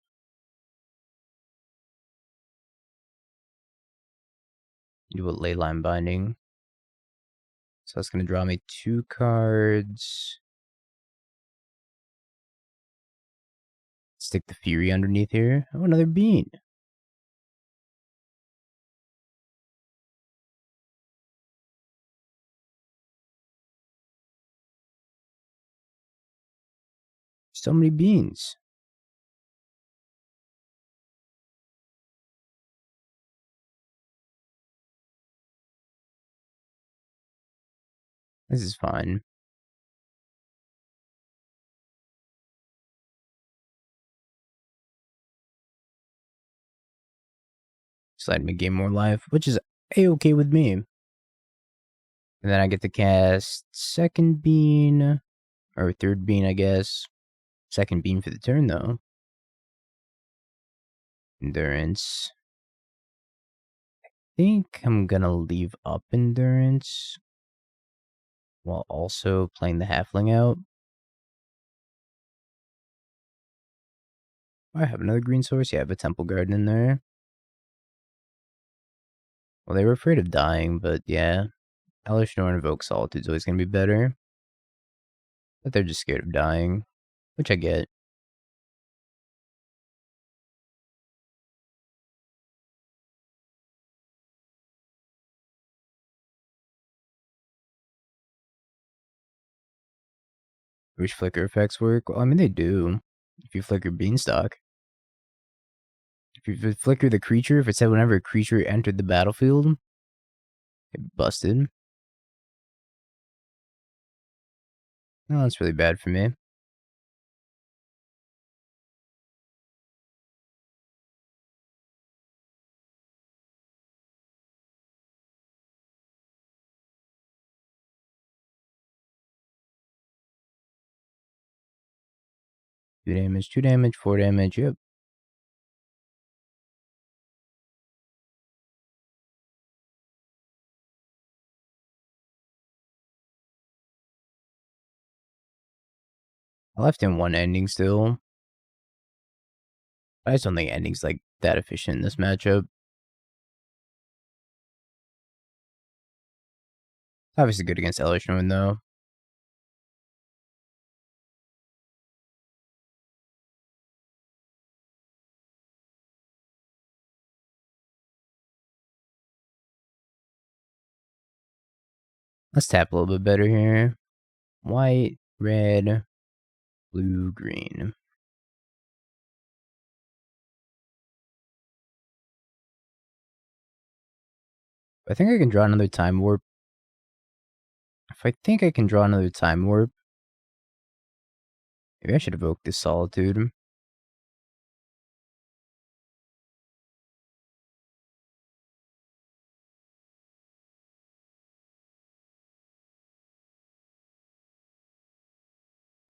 Do a Leyline Binding. So that's going to draw me 2 cards. Stick the Fury underneath here. Oh, another Bean. So many beans. This is fine. Just letting me gain more life, which is a-okay with me. And then I get to cast second bean, or third bean, I guess. Second bean for the turn, though. Endurance. I think I'm gonna leave up Endurance while also playing the Halfling out. I have another green source. Yeah, I have a Temple Garden in there. Well, they were afraid of dying, but yeah. Elesh Norn Invoke Solitude's always gonna be better. But they're just scared of dying, which I get. Wish flicker effects work? Well, I mean, they do. If you flicker Beanstalk. If you flicker the creature, if it said whenever a creature entered the battlefield, it busted. Oh, that's really bad for me. Two damage, 4 damage, yep. I left in 1 ending still. I just don't think ending's like that efficient in this matchup. Obviously good against Elesh Norn though. Let's tap a little bit better here. White, red, blue, green. I think I can draw another Time Warp. If I think I can draw another Time Warp, maybe I should evoke this Solitude.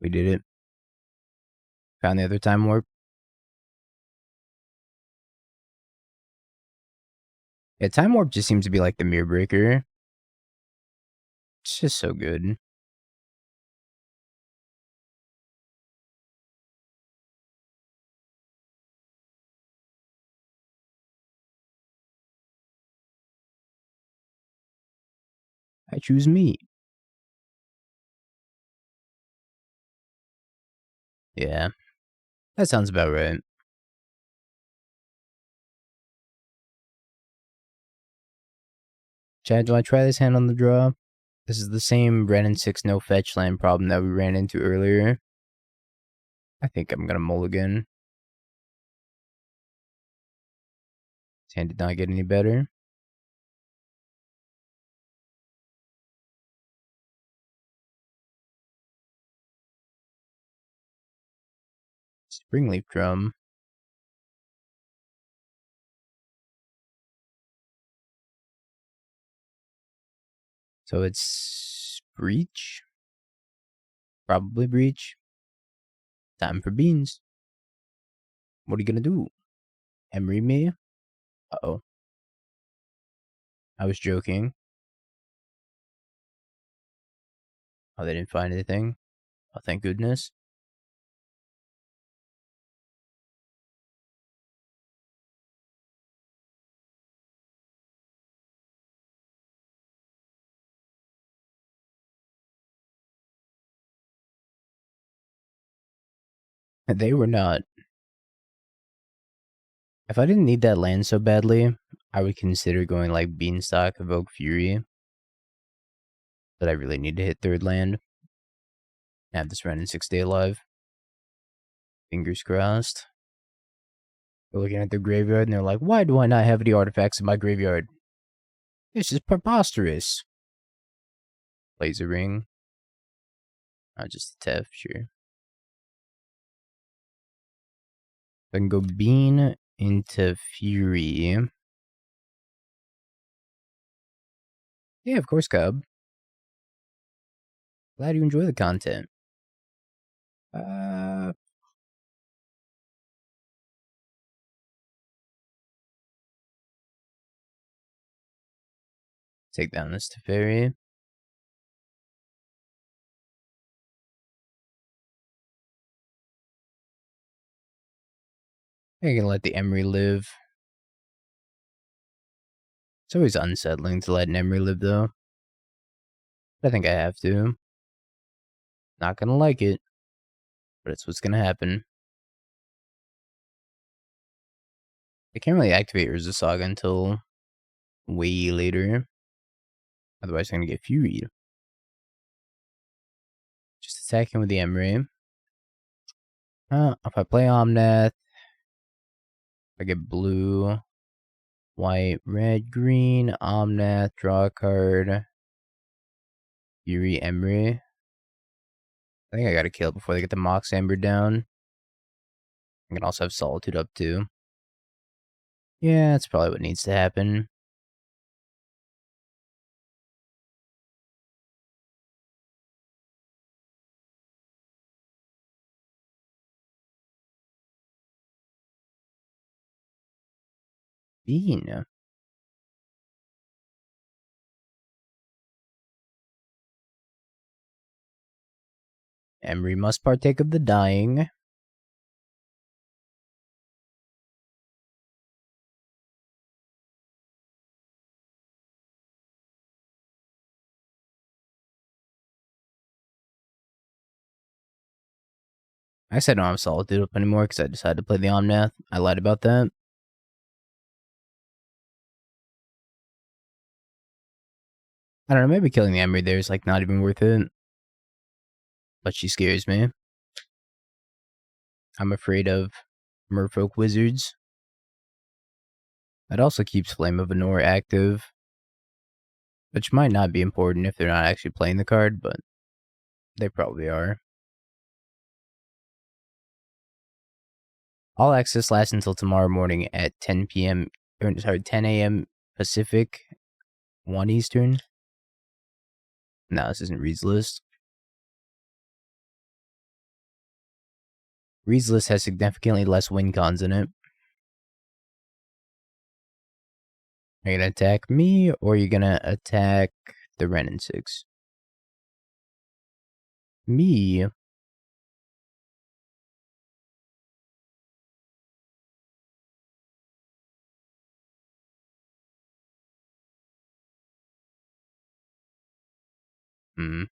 We did it. Found the other Time Warp. Yeah, Time Warp just seems to be like the mirror breaker. It's just so good. I choose me. Yeah, that sounds about right. Chad, do I try this hand on the draw? This is the same Wrenn and Six no fetch land problem that we ran into earlier. I think I'm gonna mulligan. This hand did not get any better. Springleaf Drum. So it's Breach. Probably Breach. Time for beans. What are you gonna do? Emery me? Uh-oh. I was joking. Oh, they didn't find anything? Oh, thank goodness. They were not. If I didn't need that land so badly, I would consider going like Beanstalk, Evoke Fury. But I really need to hit third land. Have this Wrenn and Six stay alive. Fingers crossed. They're looking at their graveyard and they're like, why do I not have any artifacts in my graveyard? This is preposterous. Plays a ring. Not just a Tef, sure. I can go Bean into Fury. Yeah, of course, Cub. Glad you enjoy the content. Take down this Teferi. I can let the Emery live. It's always unsettling to let an Emery live, though. I think I have to. Not gonna like it, but it's what's gonna happen. I can't really activate Urza Saga until way later. Otherwise, I'm gonna get Fury. Just attacking with the Emery. If I play Omnath, I get blue, white, red, green, Omnath, draw a card, Fury, Emery. I think I gotta kill it before they get the Mox Amber down. I can also have Solitude up too. Yeah, that's probably what needs to happen. Bean. Emery must partake of the dying. I said I don't have Solitude up anymore because I decided to play the Omnath. I lied about that. I don't know, maybe killing the Emery there is like not even worth it. But she scares me. I'm afraid of Merfolk Wizards. That also keeps Flame of Anor active. Which might not be important if they're not actually playing the card, but they probably are. All access lasts until tomorrow morning at 10 p.m. Or, sorry, 10 a.m. Pacific, 1 Eastern. No, this isn't Reed's List. Reed's List has significantly less win cons in it. Are you gonna attack me, or are you gonna attack the Wrenn and Six? Me. Hmm.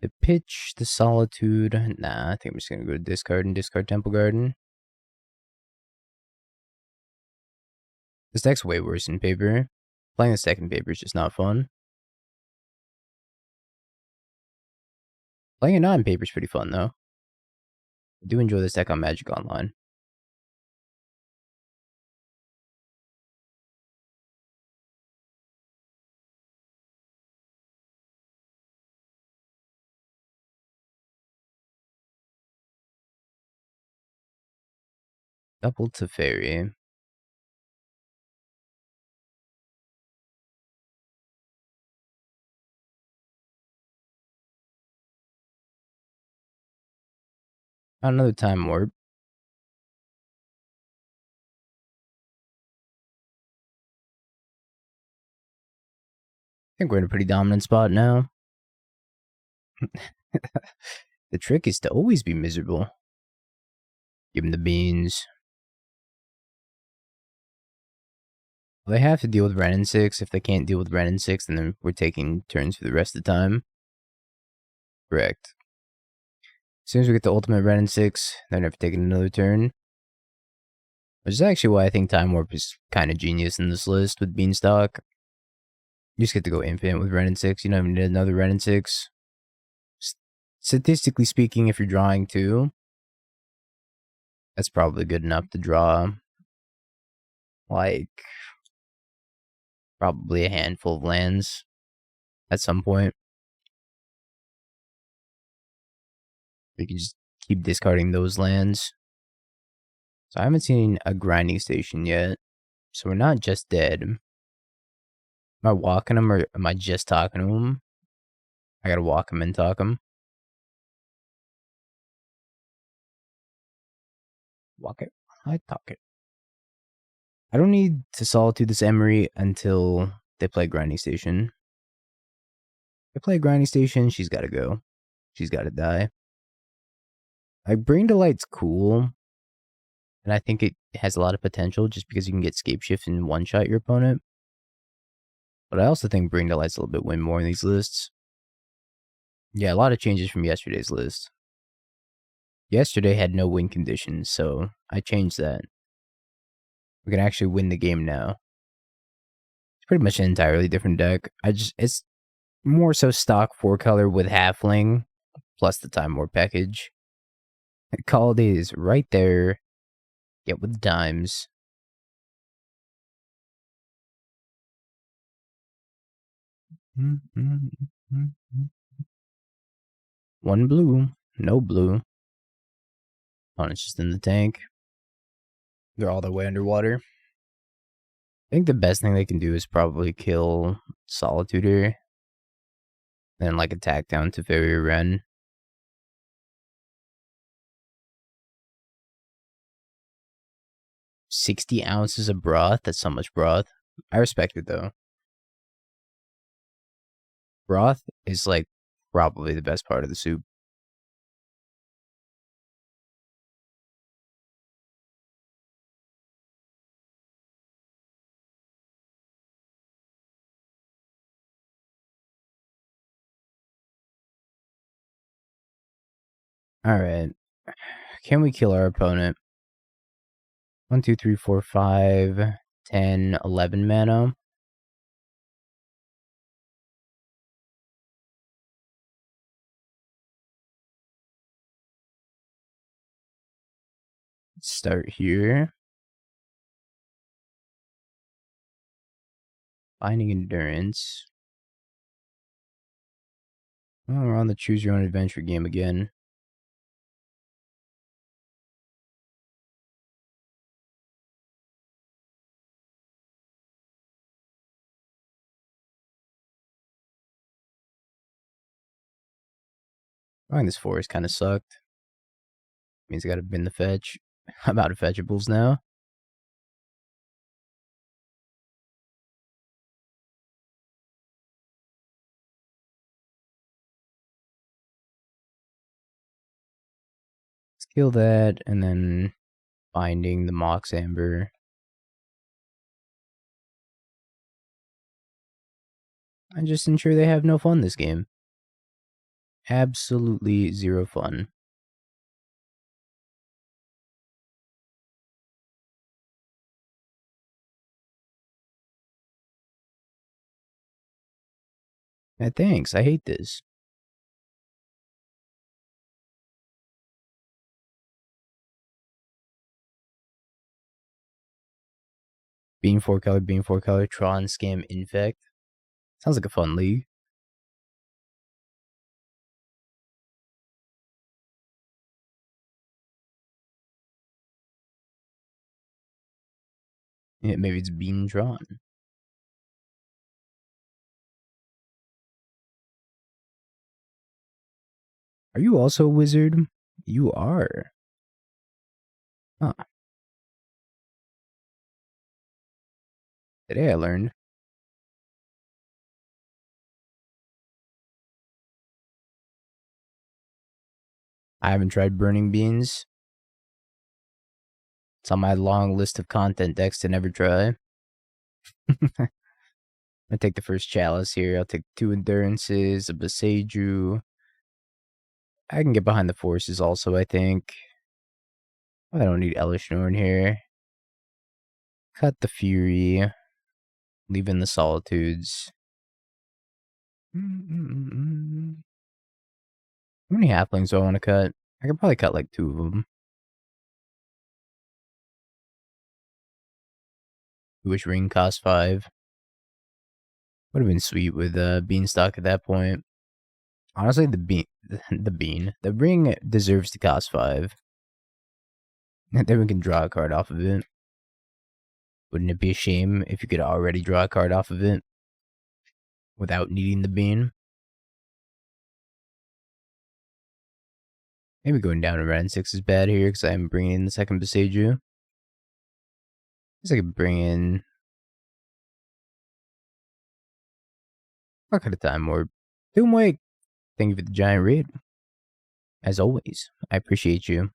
The pitch, the solitude. Nah, I think I'm just gonna go to discard and discard Temple Garden. This deck's way worse in paper. Playing the second paper is just not fun. Playing it not in paper is pretty fun though. I do enjoy this deck on Magic Online. Double Teferi. Another Time Warp. I think we're in a pretty dominant spot now. The trick is to always be miserable. Give him the beans. Well, they have to deal with Wrenn and Six. If they can't deal with Wrenn and Six, then we're taking turns for the rest of the time. Correct. As soon as we get the ultimate Wrenn and Six, they're never taking another turn. Which is actually why I think Time Warp is kind of genius in this list with Beanstalk. You just get to go infinite with Wrenn and Six. You don't even need another Wrenn and Six. Statistically speaking, if you're drawing two, that's probably good enough to draw, like, probably a handful of lands at some point. You can just keep discarding those lands. So I haven't seen a grinding station yet. So we're not just dead. Am I walking them or am I just talking to them? I gotta walk them and talk them. Walk it. I talk it. I don't need to Solitude this Emery until they play grinding station. If they play grinding station, she's gotta go. She's gotta die. Like, Brain Delight's cool. And I think it has a lot of potential just because you can get Scape Shift and one-shot your opponent. But I also think Brain Delight's a little bit win more in these lists. Yeah, a lot of changes from yesterday's list. Yesterday had no win conditions, so I changed that. We can actually win the game now. It's pretty much an entirely different deck. It's more so stock 4-color with Halfling, plus the Time Warp package. Call it is right there. Get with dimes. One blue, no blue. Oh, it's just in the tank. They're all the way underwater. I think the best thing they can do is probably kill Solitude, then like attack down to Teferi Wrenn. 60 ounces of broth? That's so much broth. I respect it though. Broth is like probably the best part of the soup. Alright. Can we kill our opponent? 1, 2, 3, 4, 5, 10, 11 mana. Let's start here. Binding Endurance. Oh, we're on the Choose Your Own Adventure game again. I think this forest kind of sucked. Means I gotta bin the fetch. I'm out of fetchables now. Let's kill that, and then binding the Mox Amber. And just ensure they have no fun this game. Absolutely zero fun. Thanks, I hate this. Bean 4-color, Tron, Scam, Infect. Sounds like a fun league. Yeah, maybe it's Bean Tron. Are you also a wizard? You are. Huh. Today I learned. I haven't tried burning beans. It's on my long list of content decks to never try. I'll take the first Chalice here. I'll take 2 Endurances, a Boseiju. I can get behind the Forces also, I think. I don't need Elesh Norn here. Cut the Fury. Leave in the Solitudes. How many Halflings do I want to cut? I could probably cut like 2 of them. Wish Ring cost 5. Would have been sweet with Beanstalk at that point. Honestly, the ring deserves to cost 5. And then we can draw a card off of it. Wouldn't it be a shame if you could already draw a card off of it without needing the bean? Maybe going down to Wrenn and Six is bad here because I'm bringing in the second Boseiju. I guess I could bring in Fuck at a time or Doomwake. Thank you for the giant raid. As always, I appreciate you.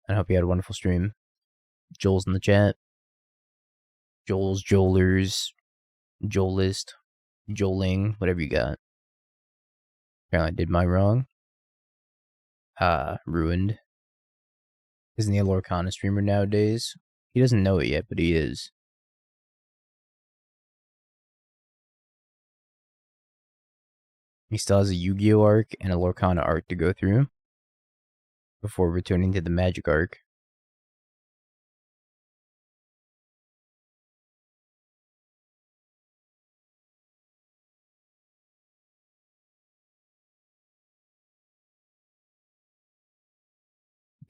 I hope you had a wonderful stream. Joel's in the chat. Joel's, Joelers, Joelist, Joeling, whatever you got. Apparently I did my wrong. Ruined. Isn't he a Lorcana streamer nowadays? He doesn't know it yet, but he is. He still has a Yu-Gi-Oh arc and a Lorcana arc to go through before returning to the Magic arc.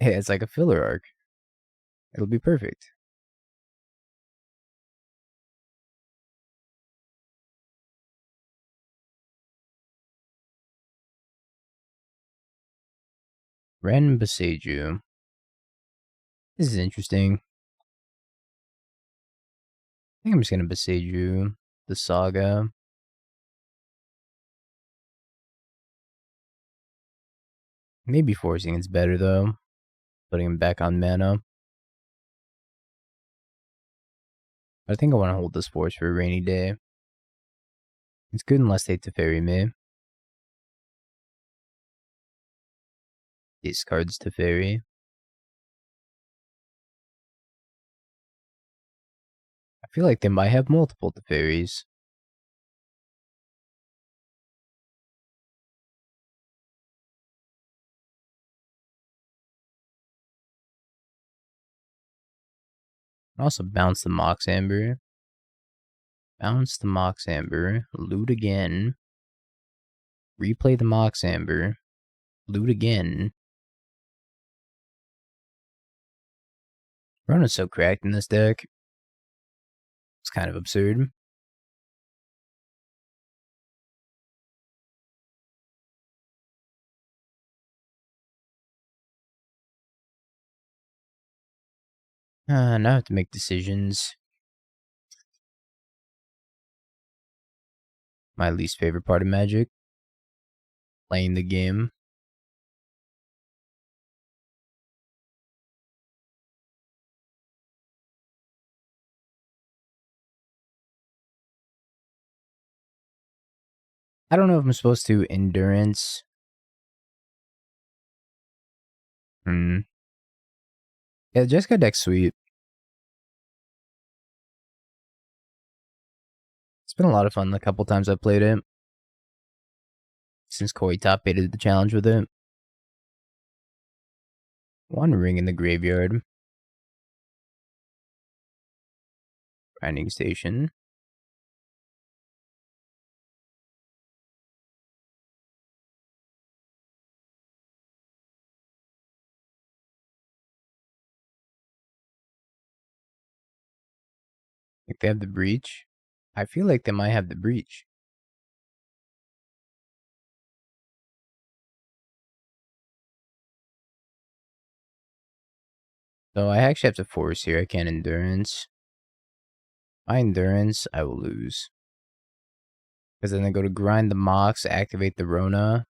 Hey, it's like a filler arc. It'll be perfect. Wrenn and Boseiju. This is interesting. I think I'm just gonna Boseiju the Saga. Maybe forcing it's better though. Putting him back on mana. I think I want to hold this force for a rainy day. It's good unless they Teferi me. Discards Teferi. I feel like they might have multiple Teferis. Also bounce the Mox Amber. Bounce the Mox Amber. Loot again. Replay the Mox Amber. Loot again. Run is so cracked in this deck. It's kind of absurd. Now I have to make decisions. My least favorite part of Magic. Playing the game. I don't know if I'm supposed to endurance. Yeah, the Jessica deck's sweet. It's been a lot of fun the couple times I've played it. Since Corey top baited the challenge with it. One ring in the graveyard. Grinding station. If they have the breach. I feel like they might have the breach. So I actually have to force here. I can't endurance. My endurance, I will lose. Because then I go to grind the Mox, activate the Rona.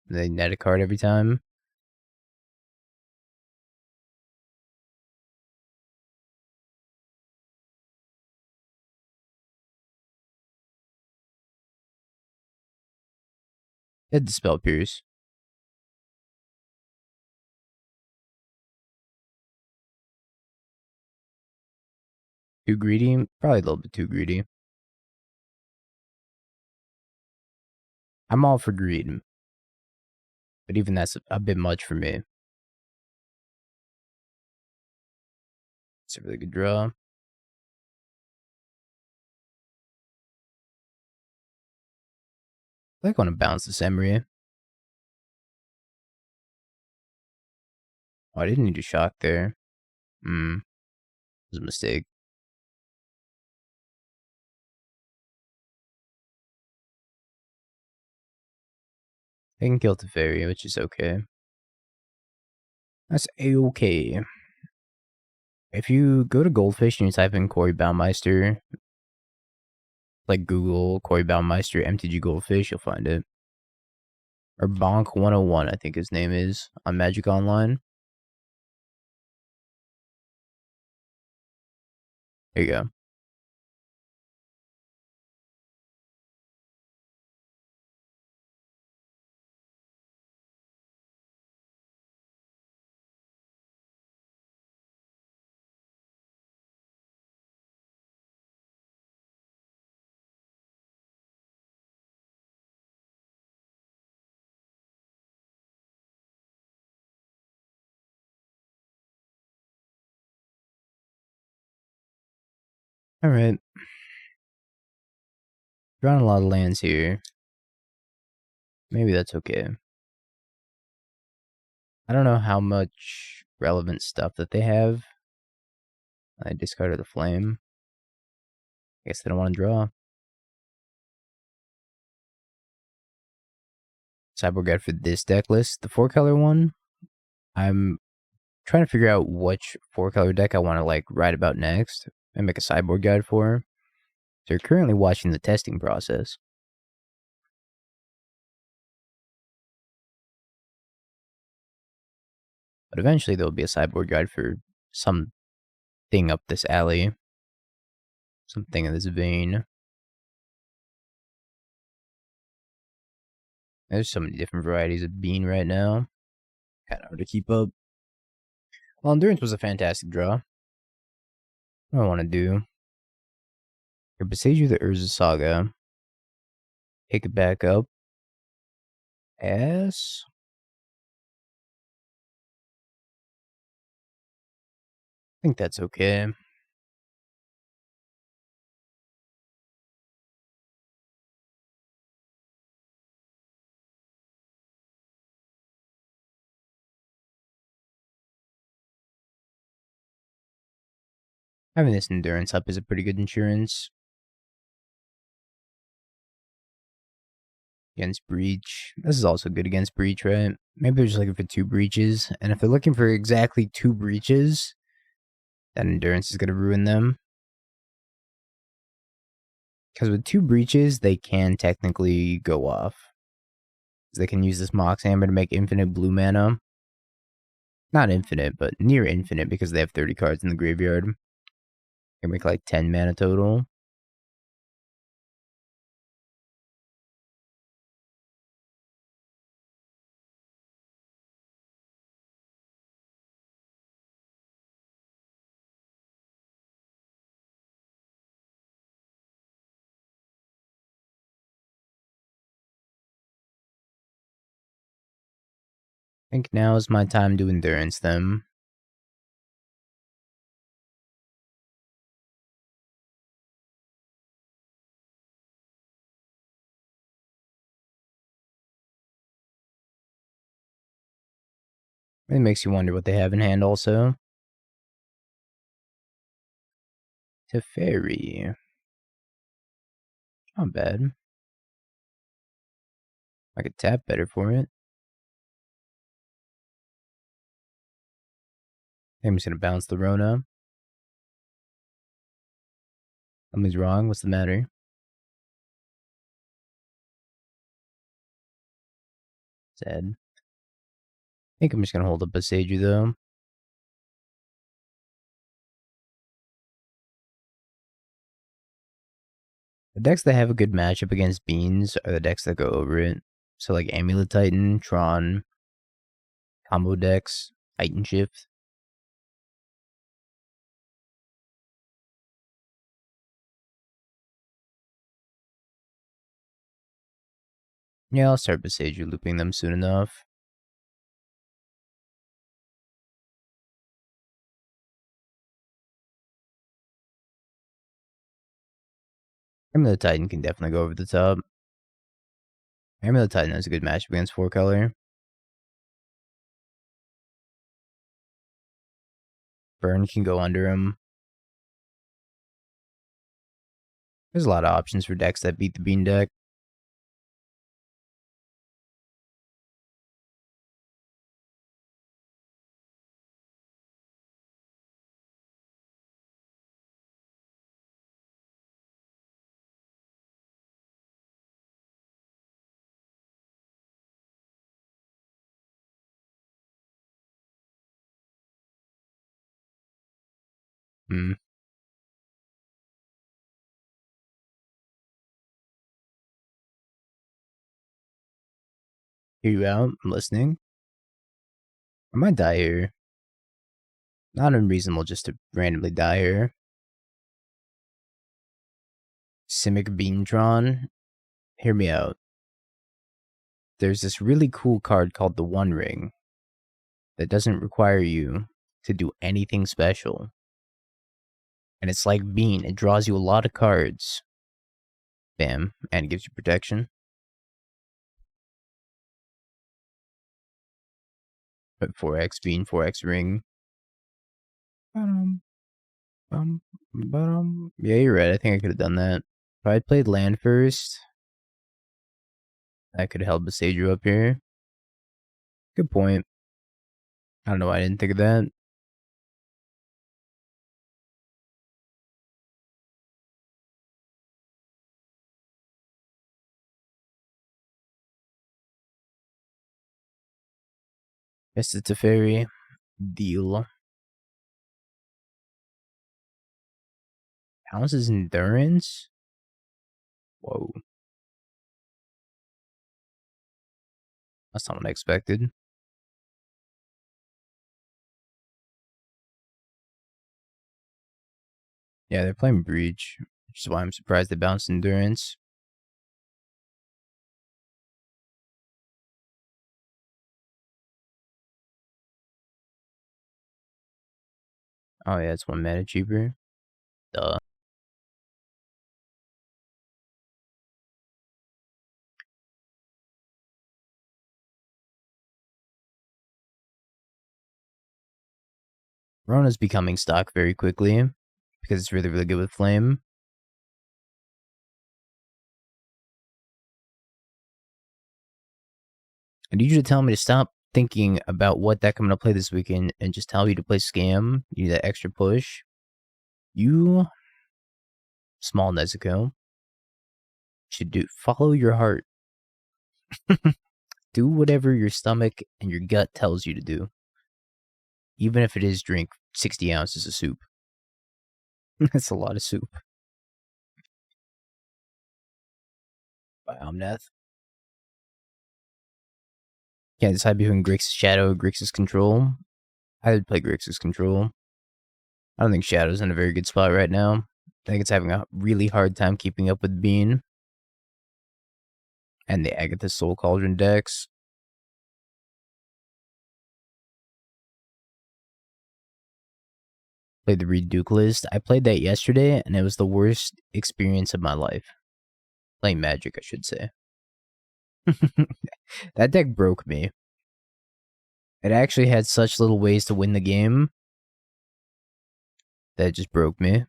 And they net a card every time. Hit the Spell Pierce. Too greedy? Probably a little bit too greedy. I'm all for greed. But even that's a bit much for me. It's a really good draw. I want to bounce this Emery. Oh, I didn't need a shock there. It was a mistake. They can kill Teferi, which is okay. That's a-okay. If you go to Goldfish and you type in Corey Baumeister, like Google Corey Baumeister MTG Goldfish, you'll find it. Or Bonk 101, I think his name is, on Magic Online. There you go. Alright. Drawing a lot of lands here. Maybe that's okay. I don't know how much relevant stuff that they have. I discarded the flame. I guess they don't want to draw. Sideboard guide for this deck list, the 4-color one. I'm trying to figure out which 4-color deck I want to like write about next and make a sideboard guide for. So you're currently watching the testing process. But eventually there'll be a sideboard guide for something up this alley. Something in this vein. There's so many different varieties of bean right now. Kind of hard to keep up. Well, Endurance was a fantastic draw. What do I want to do? Here, Boseiju the Urza Saga. Pick it back up. As... I think that's okay. Having this Endurance up is a pretty good insurance. Against Breach. This is also good against Breach, right? Maybe they're just looking for 2 breaches. And if they're looking for exactly 2 breaches, That endurance is going to ruin them. Because with 2 breaches, they can technically go off. They can use this Mox Hammer to make infinite blue mana. Not infinite, but near infinite because they have 30 cards in the graveyard. They can make like 10 mana total. I think now is my time to endurance them. It makes you wonder what they have in hand also. Teferi. Not bad. I could tap better for it. I'm just gonna bounce the Rona. Something's wrong. What's the matter? Sad. I think I'm just gonna hold up Boseiju though. The decks that have a good matchup against Beans are the decks that go over it. So like Amulet Titan, Tron, combo decks, Titan Shift. Yeah, I'll start Boseiju looping them soon enough. Amulet Titan can definitely go over the top. Amulet Titan has a good matchup against 4-color. Burn can go under him. There's a lot of options for decks that beat the Bean deck. Hmm. Hear you out. I'm listening. I might die here. Not unreasonable just to randomly die here. Simic Beantron. Hear me out. There's this really cool card called the One Ring that doesn't require you to do anything special. And it's like Bean. It draws you a lot of cards. Bam. And it gives you protection. But 4x Bean, 4x Ring. Yeah, you're right. I think I could have done that. If I had played land first, I could have held Boseiju up here. Good point. I don't know why I didn't think of that. Yes, it's a fairy deal. House's endurance? Whoa. That's not what I expected. Yeah, they're playing Breach, which is why I'm surprised they bounced endurance. Oh yeah, it's 1 mana cheaper. Duh. Rona's becoming stock very quickly because it's really, really good with Flame. And you usually tell me to stop thinking about what deck I'm going to play this weekend and just tell you to play Scam, you need that extra push, you, small Nezuko, should follow your heart. Do whatever your stomach and your gut tells you to do. Even if it is drink 60 ounces of soup. That's a lot of soup. By Omnath. Can't decide between Grixis Shadow or Grixis Control. I would play Grixis Control. I don't think Shadow's in a very good spot right now. I think it's having a really hard time keeping up with Bean. And the Agatha Soul Cauldron decks. Played the Reed Decklist. I played that yesterday, and it was the worst experience of my life. Playing Magic, I should say. That deck broke me. It actually had such little ways to win the game that it just broke me.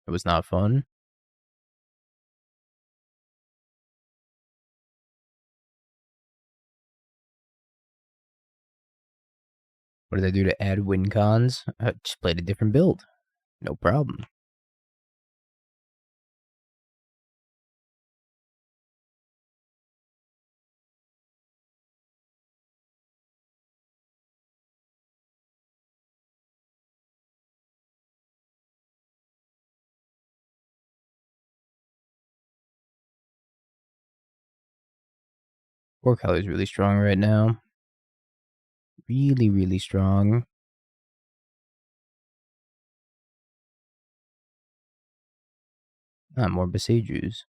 It was not fun. What did I do to add win cons? I just played a different build. No problem. Core color is really strong right now. Really, really strong. More Boseijus.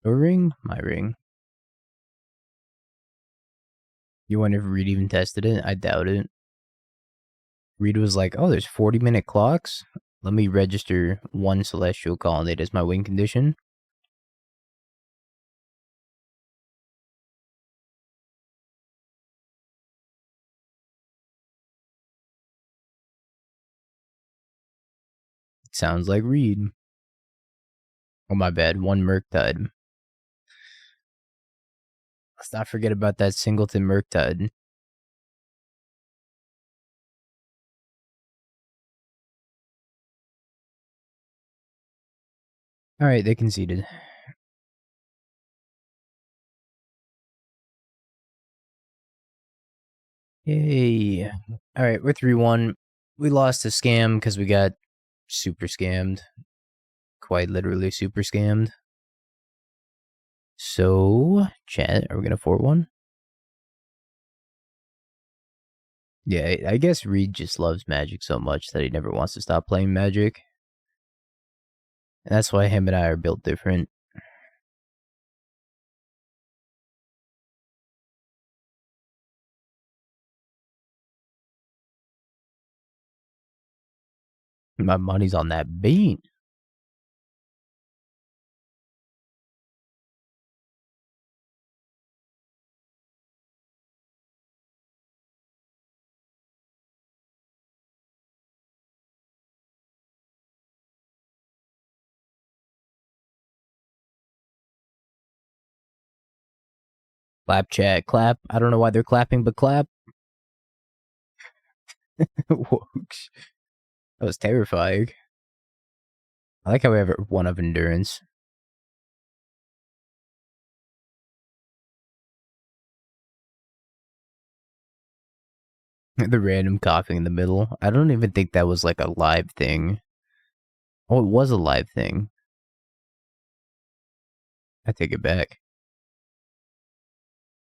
Your ring? My ring. You wonder if Reed even tested it? I doubt it. Reed was like, oh, there's 40-minute clocks? Let me register one Celestial Colonnade as my win condition. It sounds like Reed. Oh, my bad. One Murktide. Let's not forget about that Singleton Murktide. Alright, they conceded. Yay. Alright, we're 3-1. We lost to Scam because we got super scammed. Quite literally super scammed. So, chat, are we gonna 4-1? Yeah, I guess Reed just loves Magic so much that he never wants to stop playing Magic. And that's why him and I are built different. My money's on that bean. Clap, chat, clap. I don't know why they're clapping, but clap. Whoosh. That was terrifying. I like how we have one of endurance. The random coughing in the middle. I don't even think that was like a live thing. Oh, it was a live thing. I take it back.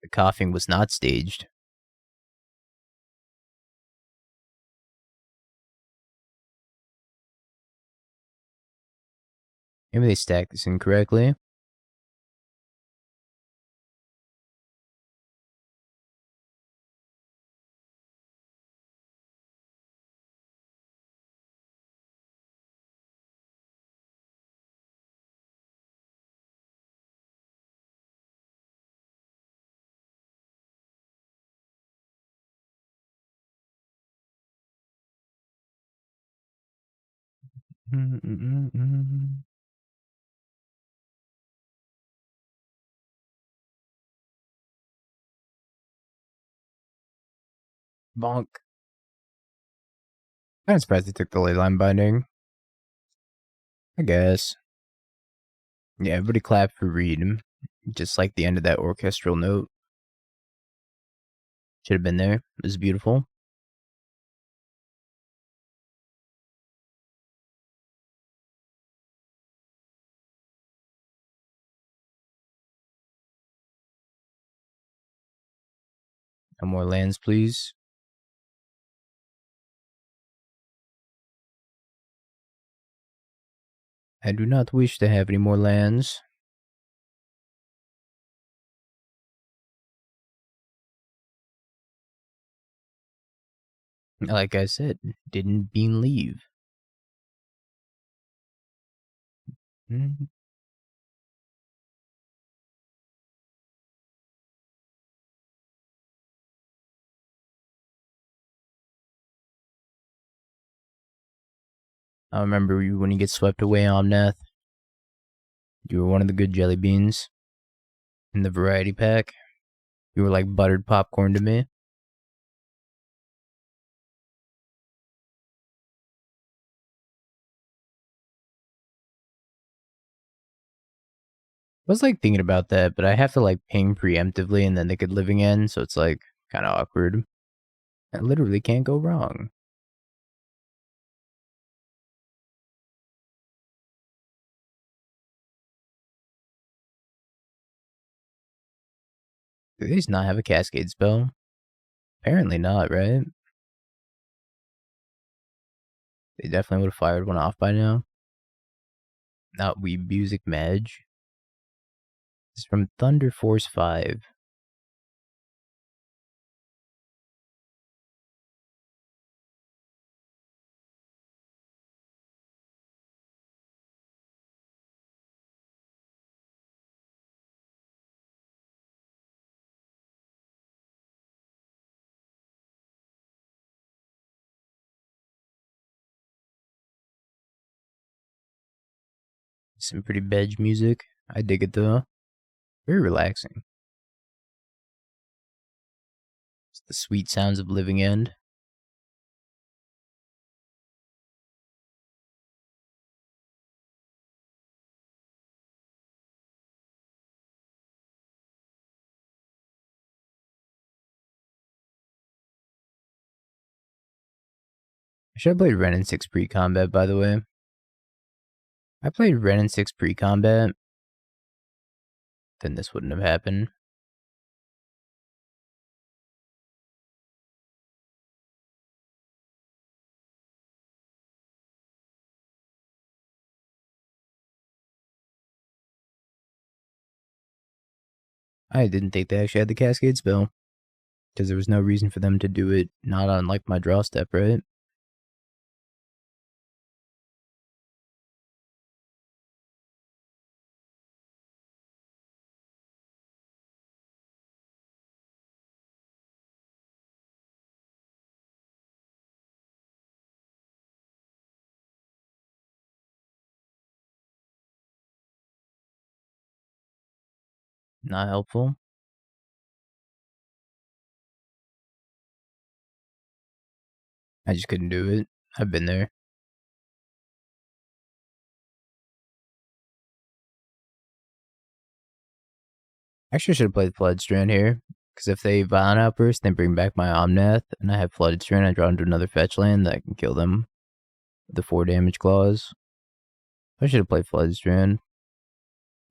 The coughing was not staged. Maybe they stacked this incorrectly. Bonk. I'm surprised they took the Leyline Binding. I guess. Yeah, everybody clap for Reed. Just like the end of that orchestral note. Should have been there. It was beautiful. No more lands, please. I do not wish to have any more lands. Like I said, didn't Bean leave? I remember you when you get swept away, Omnath. You were one of the good jelly beans in the variety pack. You were like buttered popcorn to me. I was like thinking about that, but I have to like ping preemptively and then they could living end, so it's like kind of awkward. That literally can't go wrong. Do these not have a cascade spell? Apparently not, right? They definitely would have fired one off by now. Not Weeb Music Madge. It's from Thunder Force 5. Some pretty bedge music. I dig it though. Very relaxing. It's the sweet sounds of Living End. I should have played Wrenn and Six pre-combat, by the way. I played Wrenn and Six pre-combat, then this wouldn't have happened. I didn't think they actually had the Cascade spell, because there was no reason for them to do it not on like my draw step, right? Not helpful. I just couldn't do it. I've been there. Actually, I should have played Flooded Strand here, because if they Violent Outburst, they bring back my Omnath, and I have Flooded Strand, I draw into another fetch land that can kill them with the 4 damage clause. I should have played Flooded Strand.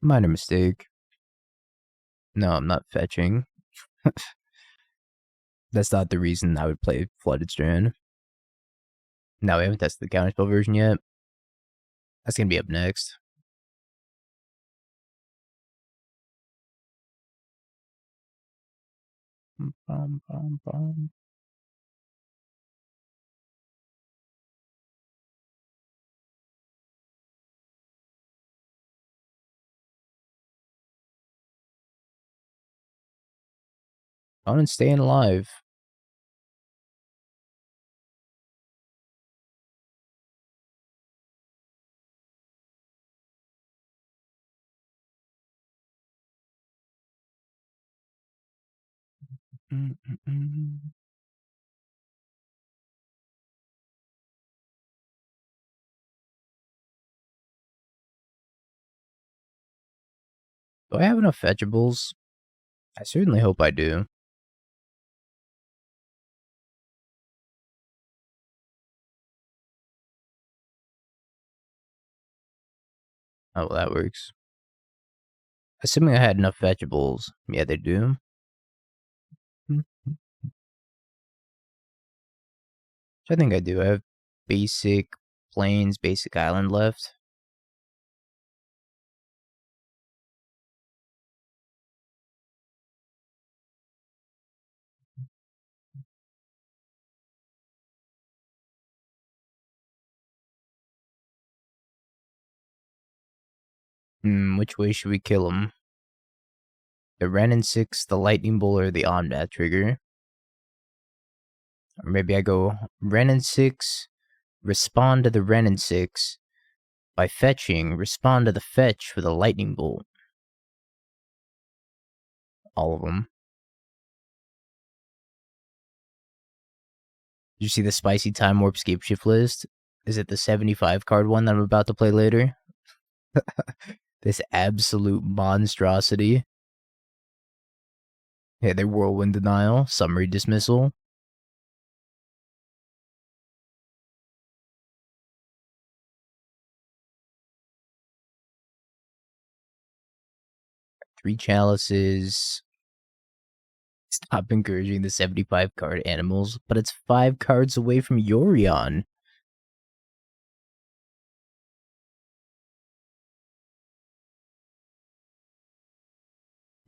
Minor mistake. No, I'm not fetching. That's not the reason I would play Flooded Strand. No, we haven't tested the counterspell version yet. That's gonna be up next. On and staying alive. Do I have enough fetchables? I certainly hope I do. Oh, well, that works. Assuming I had enough vegetables. Yeah, they do. I think I do. I have basic plains, basic island left. Which way should we kill him? The Wrenn and Six, the Lightning Bolt, or the Omnath trigger? Or maybe I go Wrenn and Six, respond to the Wrenn and Six. By fetching, respond to the fetch with a Lightning Bolt. All of them. Did you see the spicy Time Warp Scape Shift list? Is it the 75 card one that I'm about to play later? This absolute monstrosity. Yeah, they Whirlwind Denial, Summary Dismissal. Three Chalices. Stop encouraging the 75 card animals, but it's 5 cards away from Yorion.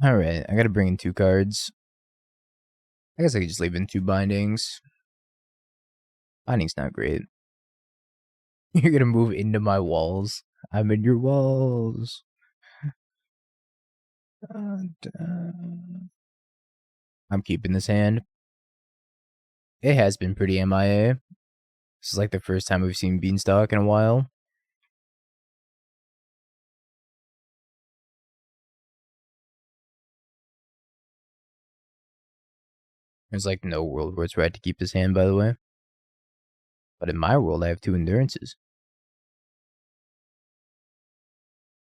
Alright, I gotta bring in 2 cards. I guess I could just leave in 2 bindings. Binding's not great. You're gonna move into my walls. I'm in your walls. I'm keeping this hand. It has been pretty MIA. This is like the first time we've seen Beanstalk in a while. There's like no world where it's right to keep this hand, by the way. But in my world, I have 2 endurances.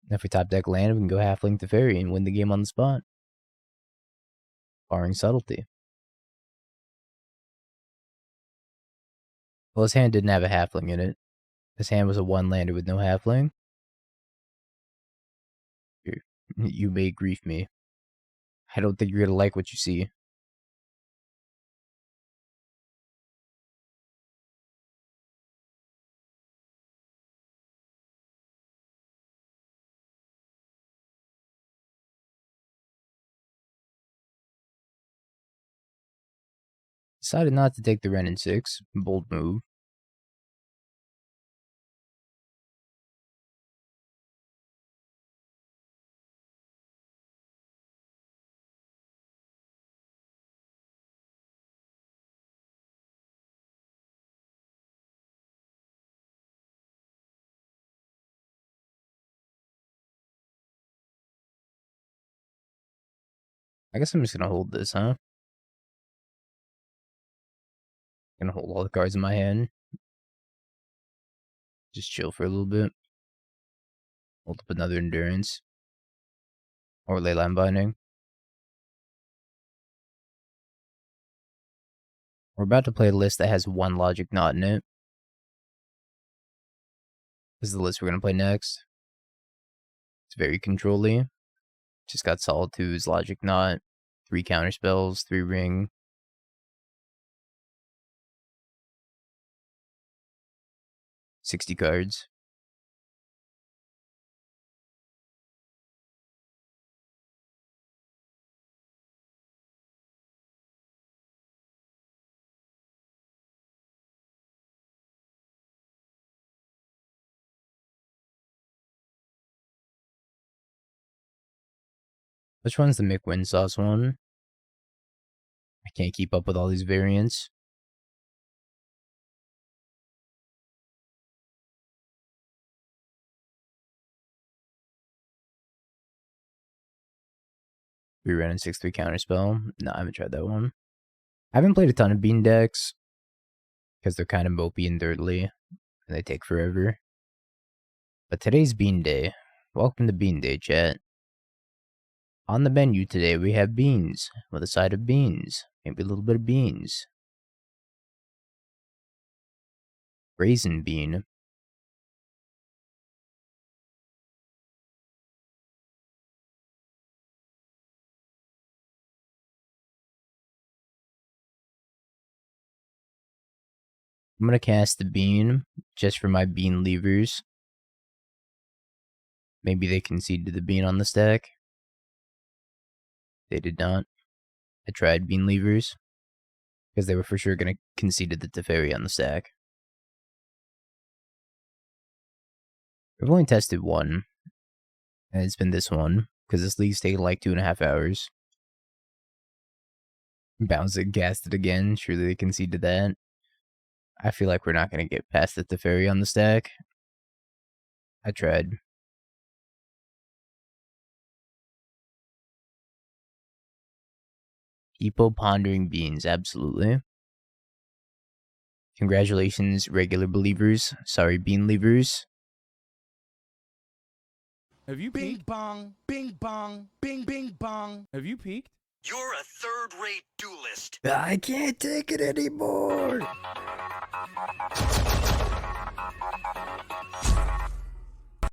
If we top deck land, we can go Halfling Teferi and win the game on the spot. Barring subtlety. Well, his hand didn't have a Halfling in it. His hand was a 1-lander with no Halfling. You may grief me. I don't think you're gonna like what you see. Decided not to take the Wrenn and Six. Bold move. I guess I'm just gonna hold this, huh? Gonna hold all the cards in my hand. Just chill for a little bit. Hold up another endurance. Or Leyline Binding. We're about to play a list that has 1 Logic Knot in it. This is the list we're gonna play next. It's very control-y. Just got Solitude's Logic Knot, 3 counter spells, 3 ring. $60 cards. Which one's the McWin sauce one? I can't keep up with all these variants. Wrenn and Six 3 counterspell. No, I haven't tried that one. I haven't played a ton of bean decks because they're kind of mopey and dirtly and they take forever. But today's bean day. Welcome to bean day, chat. On the menu today we have beans with a side of beans, maybe a little bit of beans. Raisin bean. I'm going to cast the bean just for my bean leavers. Maybe they conceded the bean on the stack. They did not. I tried bean leavers because they were for sure going to concede the Teferi on the stack. I've only tested one, and it's been this one because this league's taken like 2.5 hours. Bounce it, cast it again. Surely they conceded that. I feel like we're not going to get past the Teferi on the stack. I tried. People pondering beans, absolutely. Congratulations, regular believers. Sorry, bean leavers. Have you Bing peeked? bong, bing bong, bing bing bong. Have you peeked? You're a third-rate duelist. I can't take it anymore.